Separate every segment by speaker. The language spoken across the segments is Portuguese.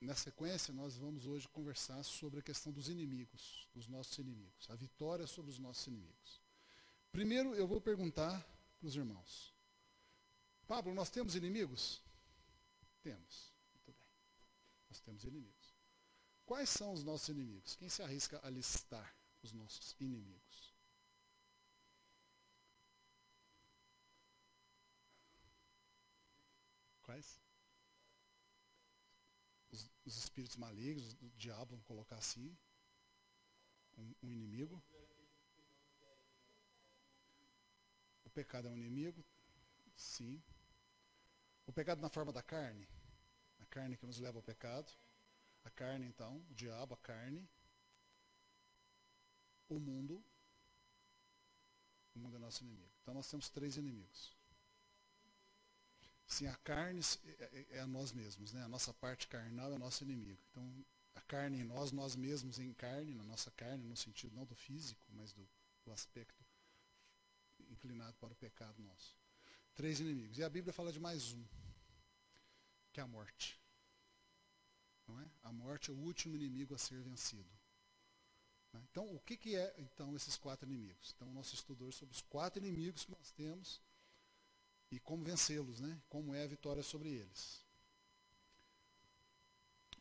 Speaker 1: na sequência, nós vamos hoje conversar sobre a questão dos inimigos, dos nossos inimigos, a vitória sobre os nossos inimigos. Primeiro, eu vou perguntar para os irmãos. Pablo, nós temos inimigos? Temos. Muito bem. Nós temos inimigos. Quais são os nossos inimigos? Quem se arrisca a listar os nossos inimigos? Quais? Os espíritos malignos, o diabo, vamos colocar assim, um inimigo. O pecado é um inimigo, sim. O pecado na forma da carne, a carne que nos leva ao pecado. A carne, então, o diabo, a carne. O mundo é nosso inimigo. Então nós temos 3 inimigos. Sim, a carne é a nós mesmos, né? A nossa parte carnal é o nosso inimigo. Então, a carne em nós, nós mesmos em carne, na nossa carne, no sentido não do físico, mas do aspecto inclinado para o pecado nosso. 3 inimigos. E a Bíblia fala de mais um, que é a morte. Não é? A morte é o último inimigo a ser vencido. Então, o que é, então, esses 4 inimigos? Então, o nosso estudo hoje sobre os 4 inimigos que nós temos e como vencê-los, né? Como é a vitória sobre eles.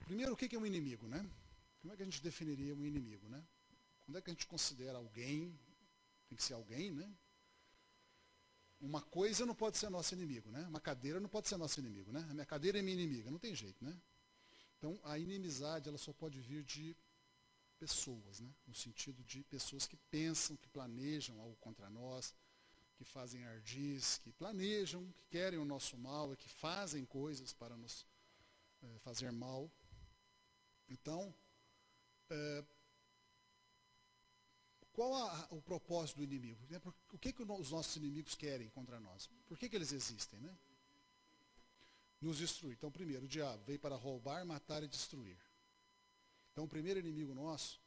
Speaker 1: Primeiro, o que é um inimigo, né? Como é que a gente definiria um inimigo, né? Quando é que a gente considera alguém, tem que ser alguém, né? Uma coisa não pode ser nosso inimigo, né? Uma cadeira não pode ser nosso inimigo, né? A minha cadeira é minha inimiga, não tem jeito, né? Então, a inimizade, ela só pode vir de pessoas, né? No sentido de pessoas que pensam, que planejam algo contra nós, que fazem ardis, que planejam, que querem o nosso mal e que fazem coisas para nos fazer mal. Então, qual o propósito do inimigo? O que os nossos inimigos querem contra nós? Por que eles existem, né? Nos destruir. Então, primeiro, o diabo veio para roubar, matar e destruir. Então, o primeiro inimigo nosso,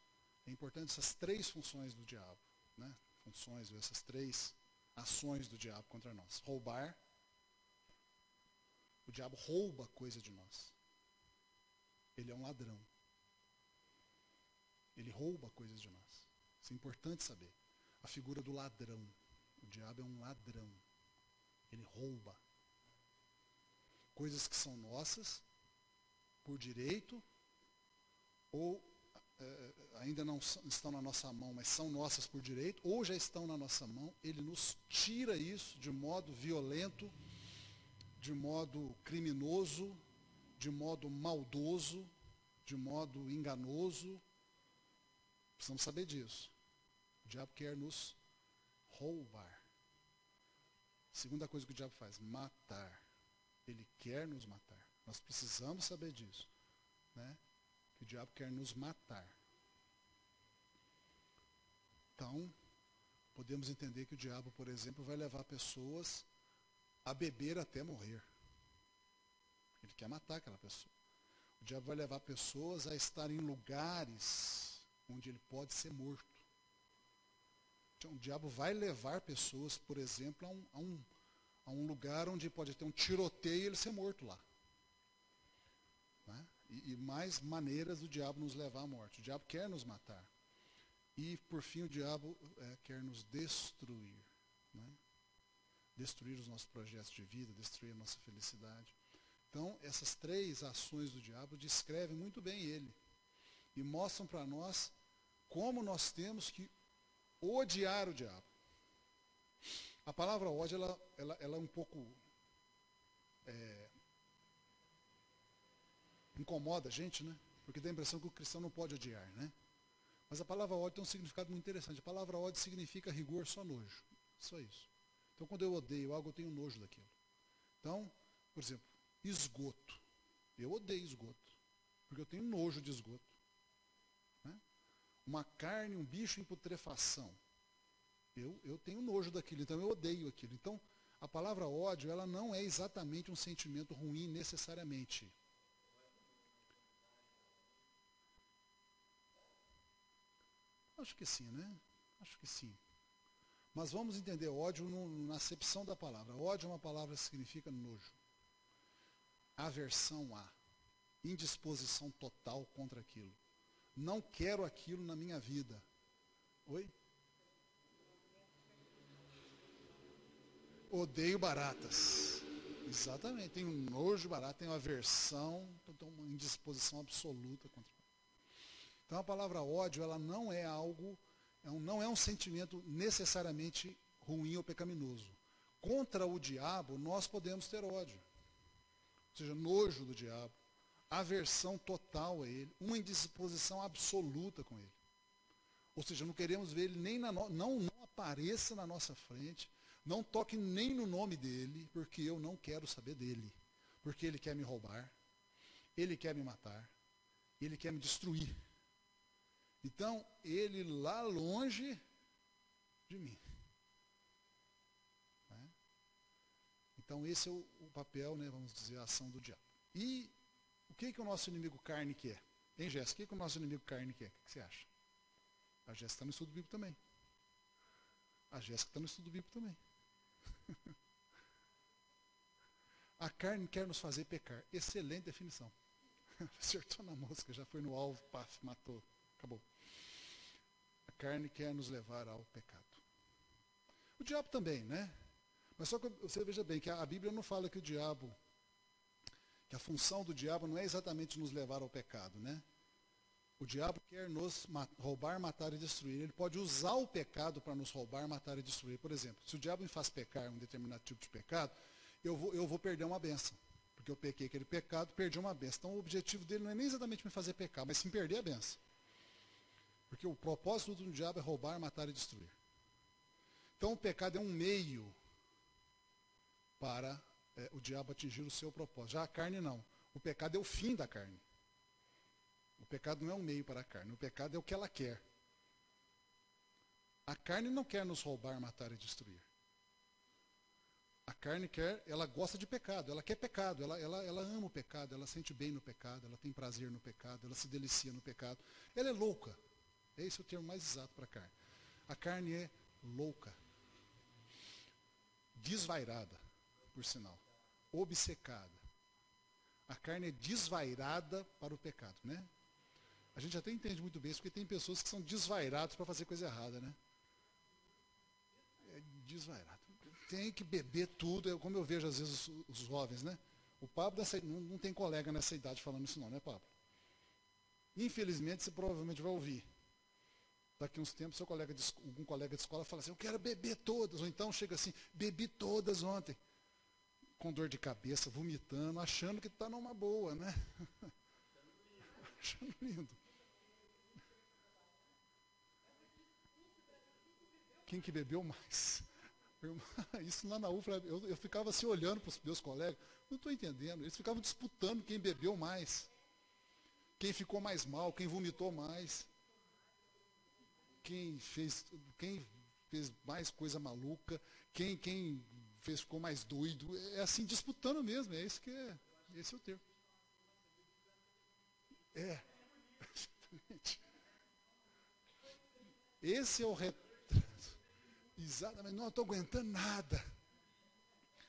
Speaker 1: é importante essas 3 funções do diabo, né? Funções, essas 3 ações do diabo contra nós. Roubar. O diabo rouba coisa de nós. Ele é um ladrão. Ele rouba coisas de nós. Isso é importante saber. A figura do ladrão. O diabo é um ladrão. Ele rouba coisas que são nossas por direito ou ainda não estão na nossa mão, mas são nossas por direito, ou já estão na nossa mão. Ele nos tira isso de modo violento, de modo criminoso, de modo maldoso, de modo enganoso. Precisamos saber disso. O diabo quer nos roubar. Segunda coisa que o diabo faz, matar. Ele quer nos matar. Nós precisamos saber disso, né? Que o diabo quer nos matar. Então, podemos entender que o diabo, por exemplo, vai levar pessoas a beber até morrer. Ele quer matar aquela pessoa. O diabo vai levar pessoas a estar em lugares onde ele pode ser morto. Então, o diabo vai levar pessoas, por exemplo, a um lugar onde pode ter um tiroteio e ele ser morto lá. Né? E mais maneiras do diabo nos levar à morte. O diabo quer nos matar. E, por fim, o diabo quer nos destruir. Né? Destruir os nossos projetos de vida, destruir a nossa felicidade. Então, essas 3 ações do diabo descrevem muito bem ele. E mostram para nós como nós temos que odiar o diabo. A palavra ódio, ela é um pouco... incomoda a gente, né? Porque dá a impressão que o cristão não pode odiar, né? Mas a palavra ódio tem um significado muito interessante. A palavra ódio significa rigor, só nojo. Só isso. Então, quando eu odeio algo, eu tenho nojo daquilo. Então, por exemplo, esgoto. Eu odeio esgoto. Porque eu tenho nojo de esgoto. Né? Uma carne, um bicho em putrefação. Eu tenho nojo daquilo, então eu odeio aquilo. Então, a palavra ódio, ela não é exatamente um sentimento ruim necessariamente. Acho que sim, né? Acho que sim. Mas vamos entender ódio na acepção da palavra. Ódio é uma palavra que significa nojo. Aversão a. indisposição total contra aquilo. Não quero aquilo na minha vida. Oi? Odeio baratas. Exatamente. Tenho nojo de barata, tenho aversão, tenho uma indisposição absoluta contra. Então a palavra ódio, ela não é algo, não é um sentimento necessariamente ruim ou pecaminoso. Contra o diabo, nós podemos ter ódio. Ou seja, nojo do diabo, aversão total a ele, uma indisposição absoluta com ele. Ou seja, não queremos ver ele nem não apareça na nossa frente, não toque nem no nome dele, porque eu não quero saber dele. Porque ele quer me roubar, ele quer me matar, ele quer me destruir. Então, ele lá longe de mim. Né? Então, esse é o papel, né, vamos dizer, a ação do diabo. E o que o nosso inimigo carne quer? Hein, Jéssica? O que o nosso inimigo carne quer? O que você acha? A Jéssica está no estudo bíblico também. A Jéssica está no estudo bíblico também. A carne quer nos fazer pecar. Excelente definição. Acertou na mosca, já foi no alvo, paf, matou. Acabou. A carne quer nos levar ao pecado. O diabo também, né? Mas só que você veja bem que a Bíblia não fala que o diabo, que a função do diabo não é exatamente nos levar ao pecado, né? O diabo quer nos roubar, matar e destruir. Ele pode usar o pecado para nos roubar, matar e destruir. Por exemplo, se o diabo me faz pecar um determinado tipo de pecado, eu vou perder uma bênção. Porque eu pequei aquele pecado, perdi uma bênção. Então o objetivo dele não é nem exatamente me fazer pecar, mas sim perder a bênção. Porque o propósito do diabo é roubar, matar e destruir. Então o pecado é um meio para o diabo atingir o seu propósito. Já a carne não. O pecado é o fim da carne. O pecado não é um meio para a carne. O pecado é o que ela quer. A carne não quer nos roubar, matar e destruir. A carne ela gosta de pecado, ela quer pecado, ela ama o pecado, ela sente bem no pecado, ela tem prazer no pecado, ela se delicia no pecado. Ela é louca. Esse é o termo mais exato para a carne. A carne é louca. Desvairada, por sinal. Obcecada. A carne é desvairada para o pecado, né? A gente até entende muito bem isso, porque tem pessoas que são desvairadas para fazer coisa errada, né? É desvairado. Tem que beber tudo, como eu vejo às vezes os jovens, né? O Pablo não tem colega nessa idade falando isso não, né, Pablo? Infelizmente, você provavelmente vai ouvir. Daqui a uns tempos, algum colega de escola fala assim, eu quero beber todas. Ou então chega assim, bebi todas ontem. Com dor de cabeça, vomitando, achando que está numa boa, né? Achando lindo. Quem que bebeu mais? Isso lá na UFRA, eu ficava assim olhando para os meus colegas, não estou entendendo. Eles ficavam disputando quem bebeu mais. Quem ficou mais mal, quem vomitou mais. Quem fez mais coisa maluca, quem ficou mais doido. É assim, disputando mesmo, é isso que é. Esse é o termo. É. Esse é o retrato. Exatamente, não estou aguentando nada.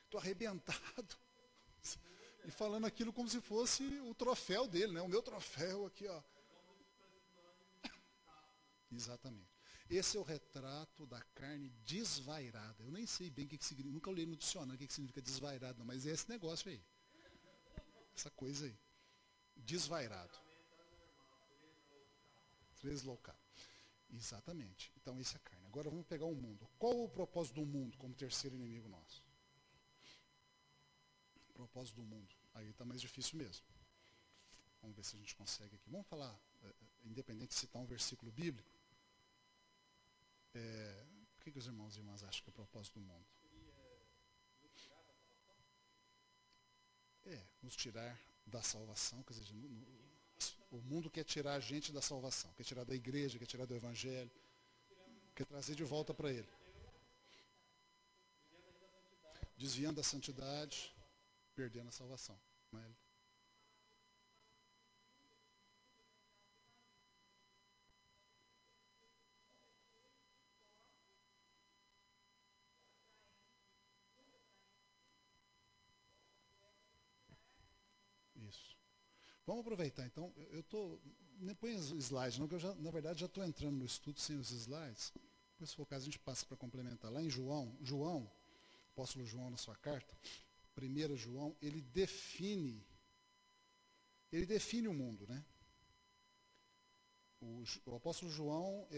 Speaker 1: Estou arrebentado. E falando aquilo como se fosse o troféu dele, né? O meu troféu aqui, ó. Exatamente. Esse é o retrato da carne desvairada. Eu nem sei bem o que significa, nunca olhei no dicionário o que significa desvairado, não, mas é esse negócio aí. Essa coisa aí. Desvairado. Deslocado. Exatamente. Então, esse é a carne. Agora vamos pegar o mundo. Qual o propósito do mundo como terceiro inimigo nosso? O propósito do mundo. Aí está mais difícil mesmo. Vamos ver se a gente consegue aqui. Vamos falar, independente de citar um versículo bíblico. O que os irmãos e irmãs acham que é o propósito do mundo? Nos tirar da salvação, quer dizer, o mundo quer tirar a gente da salvação, quer tirar da igreja, quer tirar do evangelho, quer trazer de volta para ele. Desviando da santidade, perdendo a salvação. Não é? Isso. Vamos aproveitar, então, eu estou, nem põe os slides não, que eu já, na verdade, já estou entrando no estudo sem os slides. Depois, se for o caso, a gente passa para complementar. Lá em João, apóstolo João na sua carta, 1 João, ele define o mundo, né? O apóstolo João,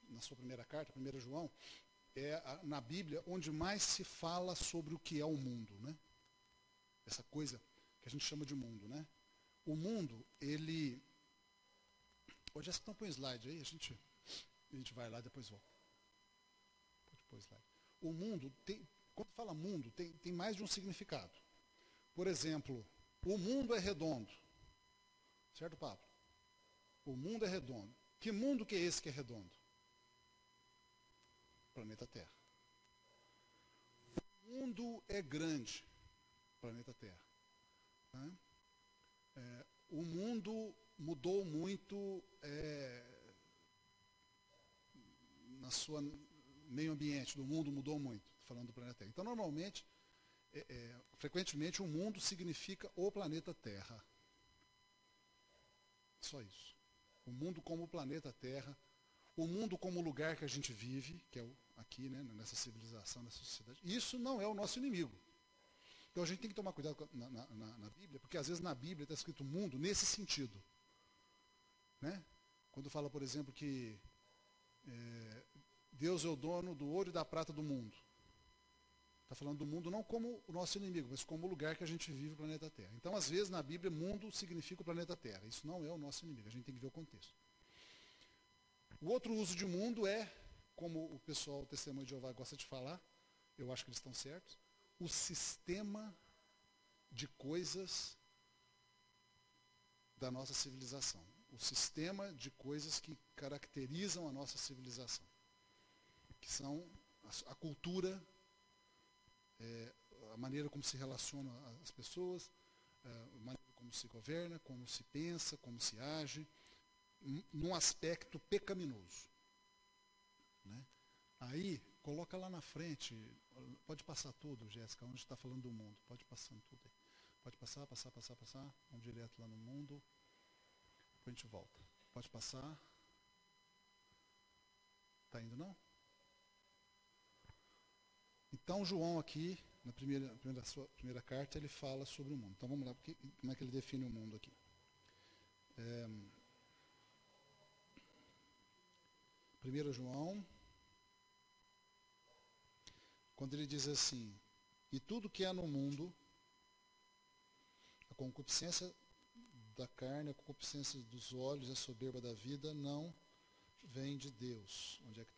Speaker 1: na sua primeira carta, 1 João, na Bíblia onde mais se fala sobre o que é o mundo, né? Essa coisa que a gente chama de mundo, né? O mundo, ele... Ô, Jéssica, então põe slide aí, a gente vai lá, depois volta. Pode pôr slide. O mundo, quando fala mundo, tem mais de um significado. Por exemplo, o mundo é redondo. Certo, Pablo? O mundo é redondo. Que mundo que é esse que é redondo? Planeta Terra. O mundo é grande. Planeta Terra. Né? O mundo mudou muito na sua meio ambiente do mundo mudou muito, falando do planeta Terra. Então, normalmente, frequentemente, o mundo significa o planeta Terra. Só isso. O mundo como o planeta Terra, o mundo como o lugar que a gente vive, que é aqui, né, nessa civilização, nessa sociedade. Isso não é o nosso inimigo. Então a gente tem que tomar cuidado na Bíblia, porque às vezes na Bíblia está escrito mundo nesse sentido. Né? Quando fala, por exemplo, que Deus é o dono do ouro e da prata do mundo. Está falando do mundo não como o nosso inimigo, mas como o lugar que a gente vive, o planeta Terra. Então, às vezes, na Bíblia, mundo significa o planeta Terra. Isso não é o nosso inimigo, a gente tem que ver o contexto. O outro uso de mundo é, como o pessoal do Testemunho de Jeová gosta de falar, eu acho que eles estão certos, o sistema de coisas da nossa civilização. O sistema de coisas que caracterizam a nossa civilização. Que são a cultura, a maneira como se relacionam as pessoas, a maneira como se governa, como se pensa, como se age, num aspecto pecaminoso. Né? Aí, coloca lá na frente, pode passar tudo, Jéssica, onde está falando do mundo, pode passando tudo aí. Pode passar, vamos direto lá no mundo, depois a gente volta. Pode passar. Está indo não? Então, João aqui, na primeira carta, ele fala sobre o mundo. Então, vamos lá, como é que ele define o mundo aqui. 1 João, quando ele diz assim, e tudo que há no mundo, a concupiscência da carne, a concupiscência dos olhos, a soberba da vida, não vem de Deus. Onde é que...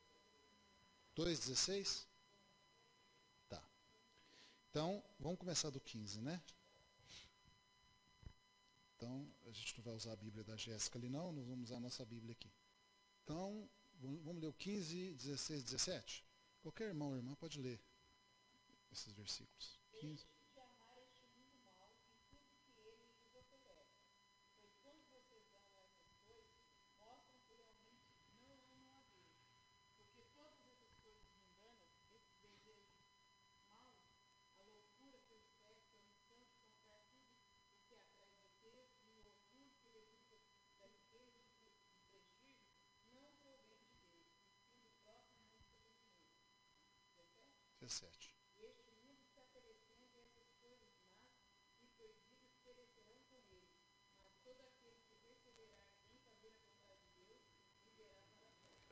Speaker 1: 2,16? Tá. Então, vamos começar do 15, né? Então, a gente não vai usar a Bíblia da Jéssica ali não, nós vamos usar a nossa Bíblia aqui. Então, vamos ler o 15, 16, 17? Qualquer irmão ou irmã pode ler esses versículos. 15.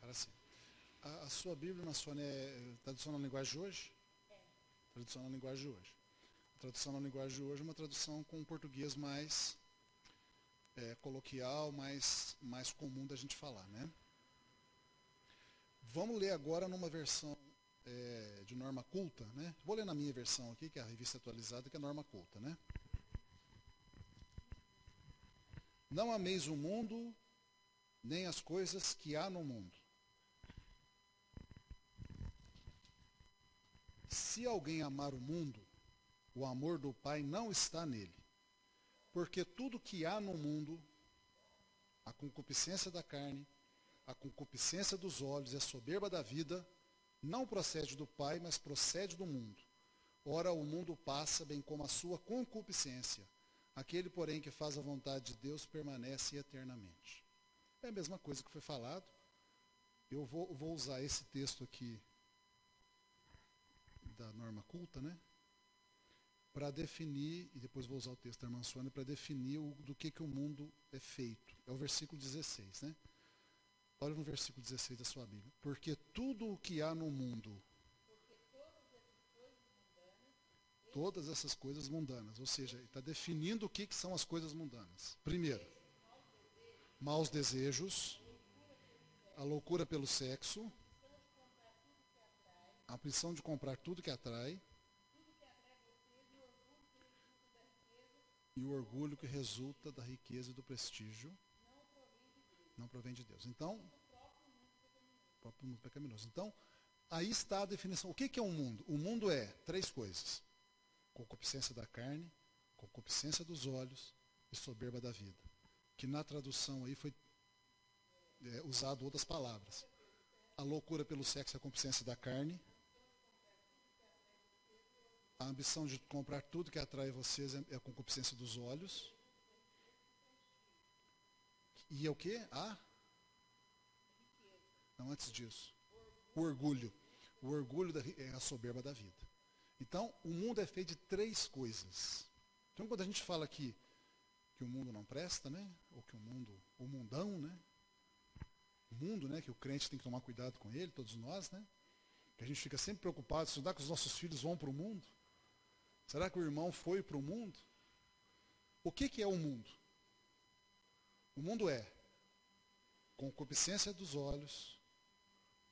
Speaker 1: Para assim. A sua Bíblia, na sua tradução na linguagem de hoje? Tradução na linguagem de hoje. A tradução na linguagem de hoje é uma tradução com um português mais coloquial, mais comum da gente falar, né? Vamos ler agora numa versão de norma culta, né? Vou ler na minha versão aqui, que é a revista atualizada, que é norma culta, né? Não ameis o mundo, nem as coisas que há no mundo. Se alguém amar o mundo, o amor do Pai não está nele. Porque tudo que há no mundo, a concupiscência da carne, a concupiscência dos olhos e a soberba da vida, não procede do Pai, mas procede do mundo. Ora, o mundo passa, bem como a sua concupiscência. Aquele, porém, que faz a vontade de Deus permanece eternamente. É a mesma coisa que foi falado. Eu vou usar esse texto aqui da norma culta, né? Para definir, e depois vou usar o texto da irmã Sônia para definir do que o mundo é feito. É o versículo 16, né? Olha no versículo 16 da sua Bíblia. Porque tudo o que há no mundo, todas essas coisas mundanas, ou seja, ele está definindo o que são as coisas mundanas. Primeiro, maus desejos, a loucura pelo sexo, a ambição de comprar tudo que atrai, e o orgulho que resulta da riqueza e do prestígio não provém de Deus. Então, o próprio mundo pecaminoso. Então, aí está a definição. O que é um mundo? O mundo é três coisas: concupiscência da carne, concupiscência dos olhos e soberba da vida. Que na tradução aí foi usado outras palavras. A loucura pelo sexo é a concupiscência da carne. A ambição de comprar tudo que atrai vocês é a concupiscência dos olhos. E é o quê? Não, antes disso. O orgulho. O orgulho é a soberba da vida. Então, o mundo é feito de três coisas. Então, quando a gente fala aqui que o mundo não presta, né? Ou que o mundão, né? O mundo, né? Que o crente tem que tomar cuidado com ele, todos nós, né? Que a gente fica sempre preocupado, será que os nossos filhos vão para o mundo? Será que o irmão foi para o mundo? O que é o mundo? O mundo é concupiscência dos olhos,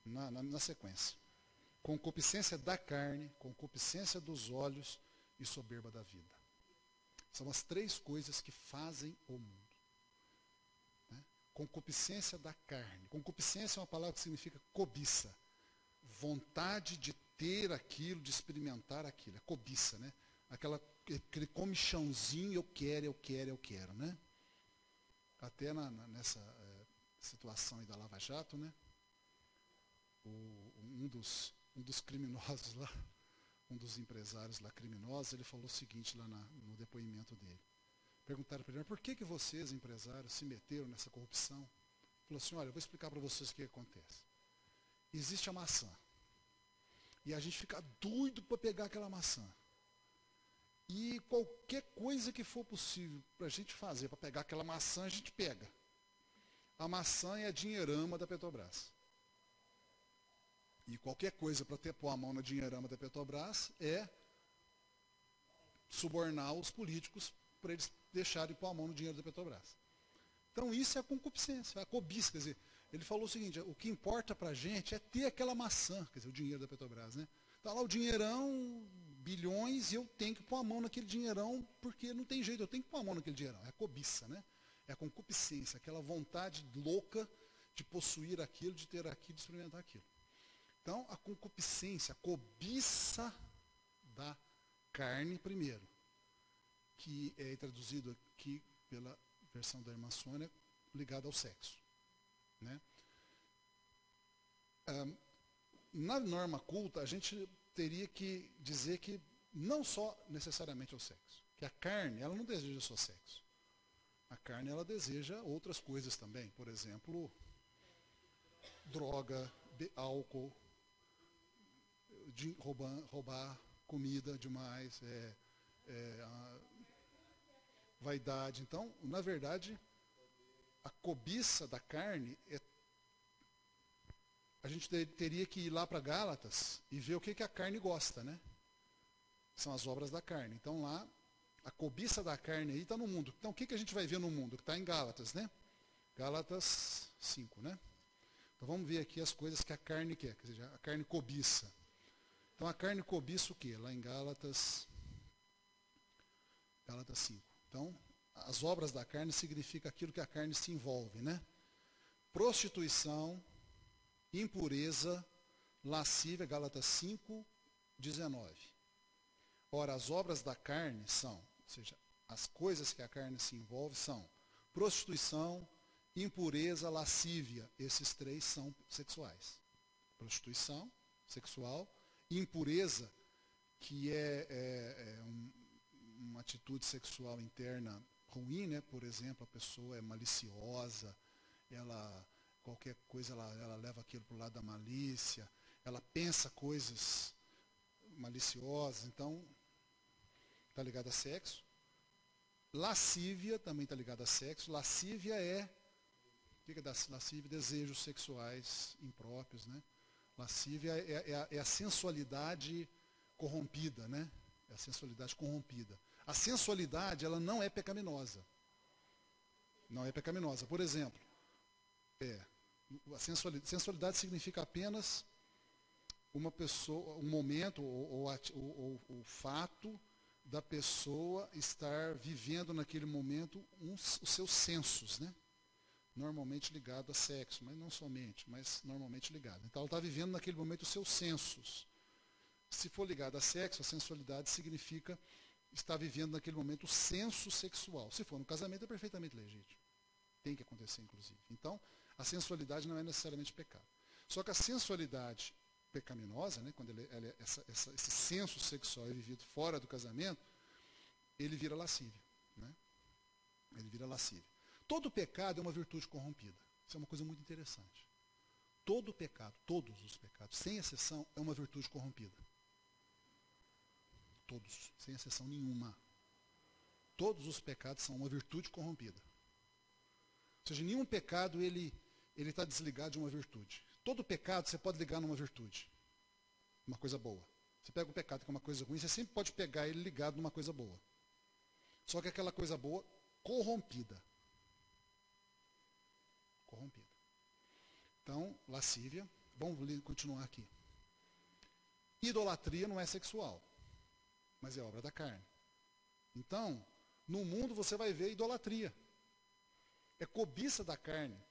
Speaker 1: na sequência. Concupiscência da carne, concupiscência dos olhos e soberba da vida. São as três coisas que fazem o mundo. Né? Concupiscência da carne. Concupiscência é uma palavra que significa cobiça. Vontade de ter aquilo, de experimentar aquilo. É cobiça, né? Aquele comichãozinho, eu quero, né? Até nessa situação aí da Lava Jato, né? Um dos criminosos lá, um dos empresários lá criminosos, ele falou o seguinte lá no depoimento dele. Perguntaram para ele, por que vocês, empresários, se meteram nessa corrupção? Ele falou assim, olha, eu vou explicar para vocês o que acontece. Existe a maçã. E a gente fica doido para pegar aquela maçã. E qualquer coisa que for possível para a gente fazer, para pegar aquela maçã, a gente pega. A maçã é a dinheirama da Petrobras. E qualquer coisa para pôr a mão na dinheirama da Petrobras é subornar os políticos para eles deixarem pôr a mão no dinheiro da Petrobras. Então isso é a concupiscência, a cobiça. Quer dizer, ele falou o seguinte, o que importa para a gente é ter aquela maçã, quer dizer, o dinheiro da Petrobras, né? Está lá o dinheirão, bilhões, e eu tenho que pôr a mão naquele dinheirão, porque não tem jeito, eu tenho que pôr a mão naquele dinheirão. É a cobiça, né? É a concupiscência, aquela vontade louca de possuir aquilo, de ter aquilo, de experimentar aquilo. Então, a concupiscência, a cobiça da carne, primeiro, que é traduzido aqui pela versão da irmã Sônia, ligada ao sexo. Né? Na norma culta, a gente teria que dizer que não só necessariamente ao sexo, que a carne, ela não deseja só sexo. A carne, ela deseja outras coisas também, por exemplo, droga, álcool, roubar comida demais, vaidade. Então, na verdade, a cobiça da carne, a gente teria que ir lá para Gálatas e ver o que a carne gosta, né? São as obras da carne. Então lá, a cobiça da carne aí está no mundo. Então o que a gente vai ver no mundo? Que está em Gálatas, né? Gálatas 5, né? Então vamos ver aqui as coisas que a carne quer, quer dizer, a carne cobiça. Então a carne cobiça o quê? Lá em Gálatas 5. Então, as obras da carne significa aquilo que a carne se envolve, né? Prostituição, impureza, lascívia, Gálatas 5, 19. Ora, as obras da carne são, ou seja, as coisas que a carne se envolve são prostituição, impureza, lascívia. Esses três são sexuais. Prostituição, sexual, impureza, que é uma atitude sexual interna ruim, né? Por exemplo, a pessoa é maliciosa, qualquer coisa ela leva aquilo para o lado da malícia, ela pensa coisas maliciosas, então está ligado a sexo. Lascívia também está ligado a sexo. Lascívia o que é lascívia? Desejos sexuais impróprios, né? Lascívia é a sensualidade corrompida, né? É a sensualidade corrompida. A sensualidade, ela não é pecaminosa. Não é pecaminosa. Por exemplo, a sensualidade significa apenas uma pessoa, um momento ou o fato da pessoa estar vivendo naquele momento os seus sensos, né? Normalmente ligado a sexo, mas não somente, mas normalmente ligado. Então ela está vivendo naquele momento os seus sensos. Se for ligado a sexo, a sensualidade significa estar vivendo naquele momento o senso sexual. Se for no casamento, é perfeitamente legítimo. Tem que acontecer, inclusive. Então, a sensualidade não é necessariamente pecado. Só que a sensualidade pecaminosa, né, quando esse senso sexual é vivido fora do casamento, ele vira lascívia. Né? Ele vira lascívia. Todo pecado é uma virtude corrompida. Isso é uma coisa muito interessante. Todo pecado, todos os pecados, sem exceção, é uma virtude corrompida. Todos, sem exceção nenhuma. Todos os pecados são uma virtude corrompida. Ou seja, nenhum pecado ele está desligado de uma virtude. Todo pecado você pode ligar numa virtude. Uma coisa boa. Você pega um pecado que é uma coisa ruim, você sempre pode pegar ele ligado numa coisa boa. Só que aquela coisa boa corrompida. Corrompida. Então, lascívia. Vamos continuar aqui. Idolatria não é sexual, mas é obra da carne. Então, no mundo você vai ver idolatria. É cobiça da carne.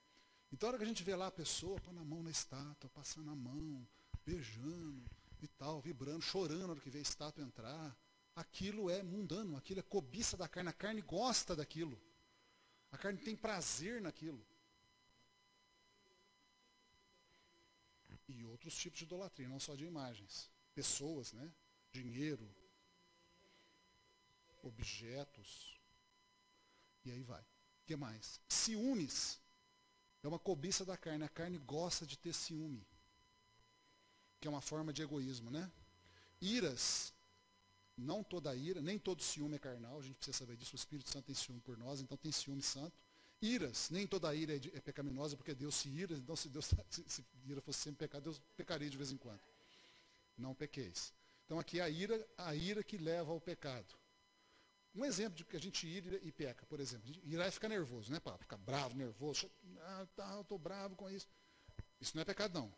Speaker 1: Então, a hora que a gente vê lá a pessoa pondo a mão na estátua, passando a mão, beijando e tal, vibrando, chorando na hora que vê a estátua entrar, aquilo é mundano, aquilo é cobiça da carne. A carne gosta daquilo. A carne tem prazer naquilo. E outros tipos de idolatria, não só de imagens. Pessoas, né? Dinheiro, objetos, e aí vai. O que mais? Ciúmes é uma cobiça da carne. A carne gosta de ter ciúme, que é uma forma de egoísmo, né? Iras, não toda ira, nem todo ciúme é carnal, a gente precisa saber disso. O Espírito Santo tem ciúme por nós, então tem ciúme santo. Iras, nem toda ira é pecaminosa, porque Deus se ira, então se ira fosse sempre pecado, Deus pecaria de vez em quando. Não pequeis. Então aqui é a ira que leva ao pecado. Um exemplo de que a gente ira e peca, por exemplo. Irar é ficar nervoso, né, Pablo? Ficar bravo, nervoso. Eu estou bravo com isso. Isso não é pecado, não.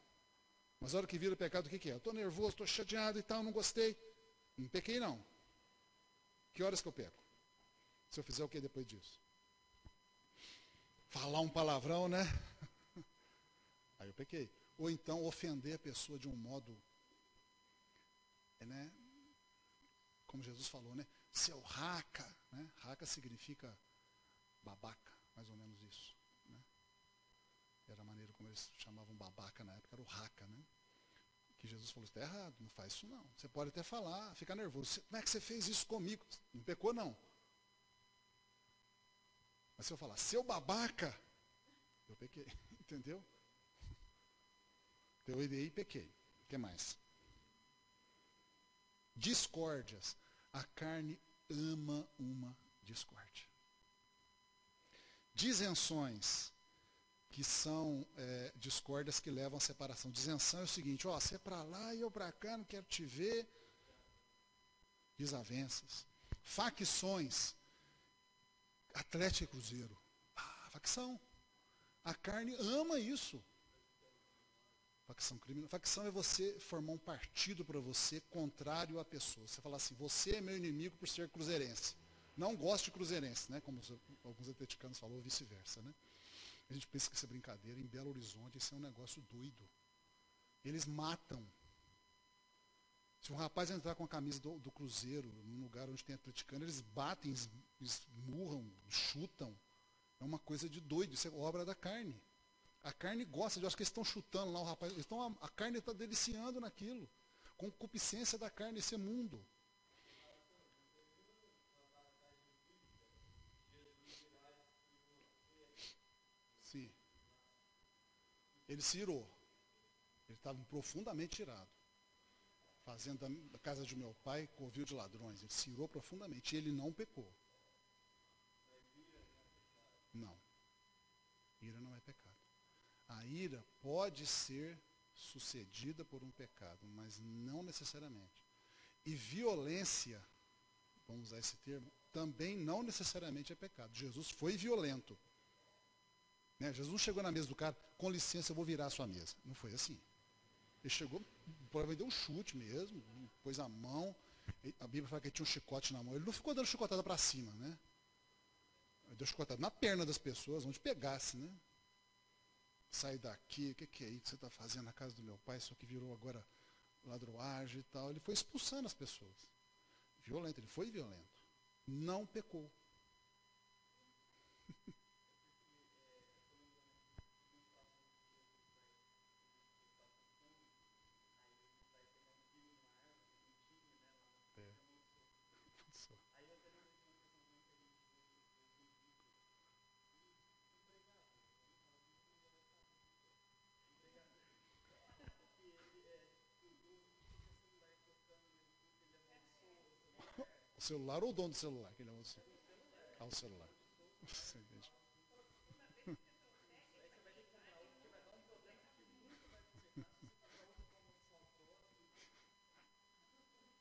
Speaker 1: Mas a hora que vira pecado, o que é? Eu estou nervoso, estou chateado e tal, não gostei. Não pequei, não. Que horas que eu peco? Se eu fizer o que depois disso? Falar um palavrão, né? Aí eu pequei. Ou então ofender a pessoa de um modo, né? Como Jesus falou, né? Seu raca, né? Raca significa babaca, mais ou menos isso. Né? Era a maneira como eles chamavam babaca na época, era o raca, né? Que Jesus falou, está errado, não faz isso não. Você pode até falar, ficar nervoso. Como é que você fez isso comigo? Não pecou, não. Mas se eu falar, seu babaca, eu pequei, entendeu? Eu irei e pequei. O que mais? Discórdias. A carne ama uma discórdia. Disenções, que são discórdias que levam à separação. Disenção é o seguinte, ó, você é para lá e eu para cá, não quero te ver. Desavenças. Facções. Atlético e Cruzeiro. Facção. A carne ama isso. Facção criminosa. Facção é você formar um partido para você contrário à pessoa. Você falar assim, você é meu inimigo por ser cruzeirense. Não gosto de cruzeirense, né? Como alguns atleticanos falaram, ou vice-versa, né? A gente pensa que isso é brincadeira. Em Belo Horizonte, isso é um negócio doido. Eles matam. Se um rapaz entrar com a camisa do Cruzeiro, num lugar onde tem atleticano, eles batem, esmurram, chutam. É uma coisa de doido, isso é obra da carne. A carne gosta, eu acho que eles estão chutando lá o rapaz, a carne está deliciando naquilo. Concupiscência da carne, esse é mundo. Ele se irou. Ele estava profundamente irado. Fazendo da casa de meu pai covil de ladrões. Ele se irou profundamente. E ele não pecou. Não. Ira não é pecado. A ira pode ser sucedida por um pecado, mas não necessariamente. E violência, vamos usar esse termo, também não necessariamente é pecado. Jesus foi violento. Né? Jesus não chegou na mesa do cara, com licença, eu vou virar a sua mesa. Não foi assim. Ele chegou, provavelmente deu um chute mesmo, pôs a mão. A Bíblia fala que ele tinha um chicote na mão. Ele não ficou dando chicotada para cima, né? Ele deu chicotada na perna das pessoas, onde pegasse, né? Sai daqui, o que é isso que você está fazendo na casa do meu pai? Só que virou agora ladroagem e tal. Ele foi expulsando as pessoas. Violento, ele foi violento. Não pecou. É. O celular ou o dono do celular? Que ele amaldiçoou? Ah, o celular. Você entende?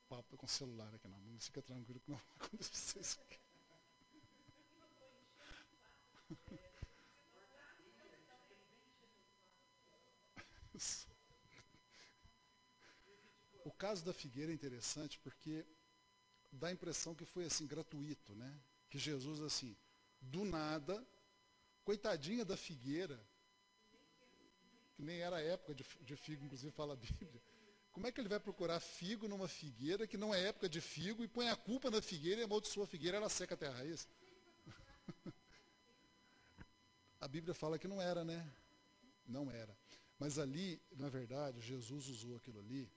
Speaker 1: Papo com o celular aqui na mão. Fica tranquilo que não vai acontecer isso aqui. O caso da figueira é interessante porque dá a impressão que foi assim, gratuito, né? Que Jesus, assim, do nada, coitadinha da figueira, que nem era a época de figo, inclusive fala a Bíblia. Como é que ele vai procurar figo numa figueira que não é época de figo e põe a culpa na figueira e amaldiçoa a figueira, ela seca até a raiz? A Bíblia fala que não era, né? Não era. Mas ali, na verdade, Jesus usou aquilo ali.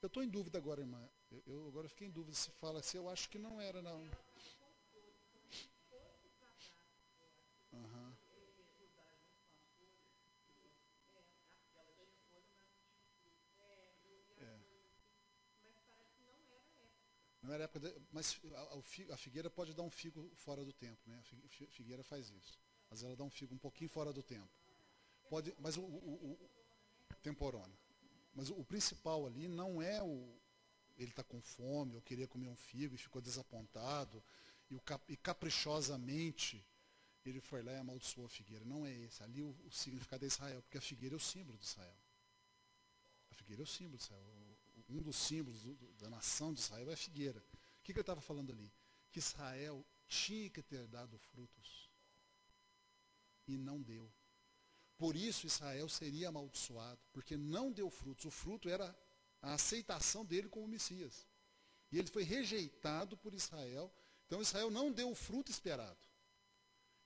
Speaker 1: Eu estou em dúvida agora, irmã. Eu agora fiquei em dúvida se fala assim, eu acho que não era, não. Uhum. É. Não era época mas a figueira pode dar um figo fora do tempo, né? A figueira faz isso. Às vezes ela dá um figo um pouquinho fora do tempo. Pode, mas temporona. Mas o principal ali não é ele está com fome, ou queria comer um figo e ficou desapontado, e caprichosamente ele foi lá e amaldiçoou a figueira. Não é esse. Ali o significado é Israel, porque a figueira é o símbolo de Israel. A figueira é o símbolo de Israel. Um dos símbolos da nação de Israel é a figueira. O que ele estava falando ali? Que Israel tinha que ter dado frutos. E não deu. Por isso Israel seria amaldiçoado, porque não deu frutos. O fruto era a aceitação dele como Messias. E ele foi rejeitado por Israel. Então Israel não deu o fruto esperado.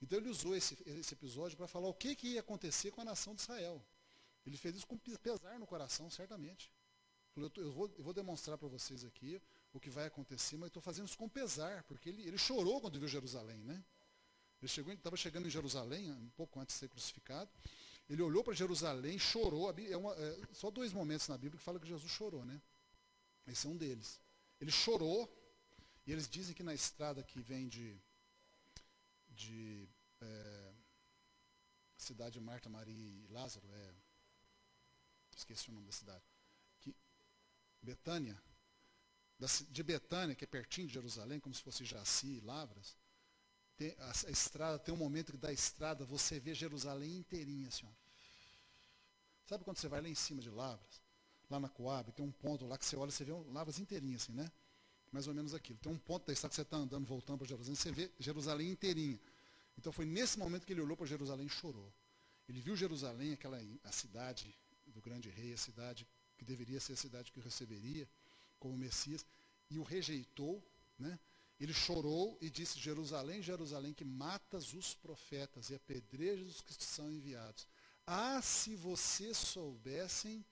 Speaker 1: Então ele usou esse episódio para falar o que ia acontecer com a nação de Israel. Ele fez isso com pesar no coração, certamente. Eu vou demonstrar para vocês aqui o que vai acontecer, mas estou fazendo isso com pesar, porque ele chorou quando viu Jerusalém, né? Ele estava chegando em Jerusalém, um pouco antes de ser crucificado. Ele olhou para Jerusalém, chorou. Só 2 momentos na Bíblia que fala que Jesus chorou, né? Esse é um deles. Ele chorou, e eles dizem que na estrada que vem de cidade de Marta, Maria e Lázaro, esqueci o nome da cidade, Betânia, de Betânia, que é pertinho de Jerusalém, como se fosse Jaci e Lavras, a estrada, tem um momento que da estrada você vê Jerusalém inteirinha, assim, ó. Sabe quando você vai lá em cima de Lavras, lá na Coab, tem um ponto lá que você olha, você vê Lavras inteirinha, assim, né? Mais ou menos aquilo. Tem um ponto da estrada que você está andando, voltando para Jerusalém, você vê Jerusalém inteirinha. Então foi nesse momento que ele olhou para Jerusalém e chorou. Ele viu Jerusalém, a cidade do grande rei, a cidade que deveria ser a cidade que o receberia como Messias, e o rejeitou, né? Ele chorou e disse, Jerusalém, Jerusalém, que matas os profetas e apedrejas os que são enviados. Ah, se vocês soubessem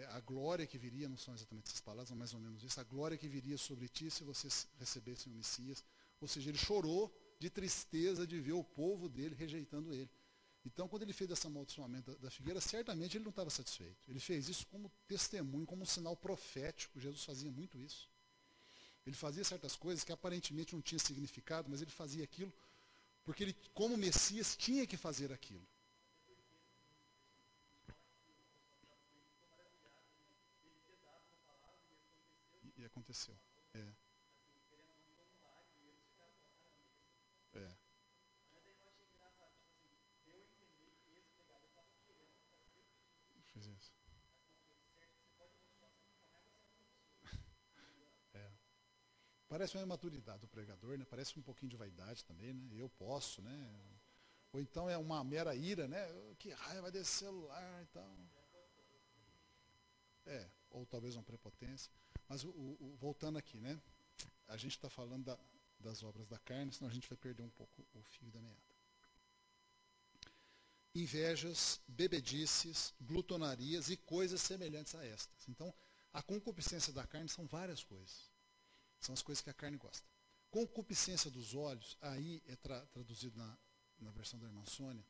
Speaker 1: a glória que viria, não são exatamente essas palavras, mas mais ou menos isso, a glória que viria sobre ti se vocês recebessem o Messias. Ou seja, ele chorou de tristeza de ver o povo dele rejeitando ele. Então, quando ele fez esse amaldiçoamento da figueira, certamente ele não estava satisfeito. Ele fez isso como testemunho, como um sinal profético. Jesus fazia muito isso. Ele fazia certas coisas que aparentemente não tinham significado, mas ele fazia aquilo porque ele, como Messias, tinha que fazer aquilo. E aconteceu. É. É. Fiz isso. É. Parece uma imaturidade do pregador, né? Parece um pouquinho de vaidade também, né? Eu posso, né? Ou então é uma mera ira, né? Que raiva desse celular e tal. É, ou talvez uma prepotência. Mas voltando aqui, né? A gente está falando das obras da carne, senão a gente vai perder um pouco o fio da meada. Invejas, bebedices, glutonarias e coisas semelhantes a estas. Então, a concupiscência da carne são várias coisas. São as coisas que a carne gosta. Concupiscência dos olhos, aí é traduzido na versão da irmã Sônia,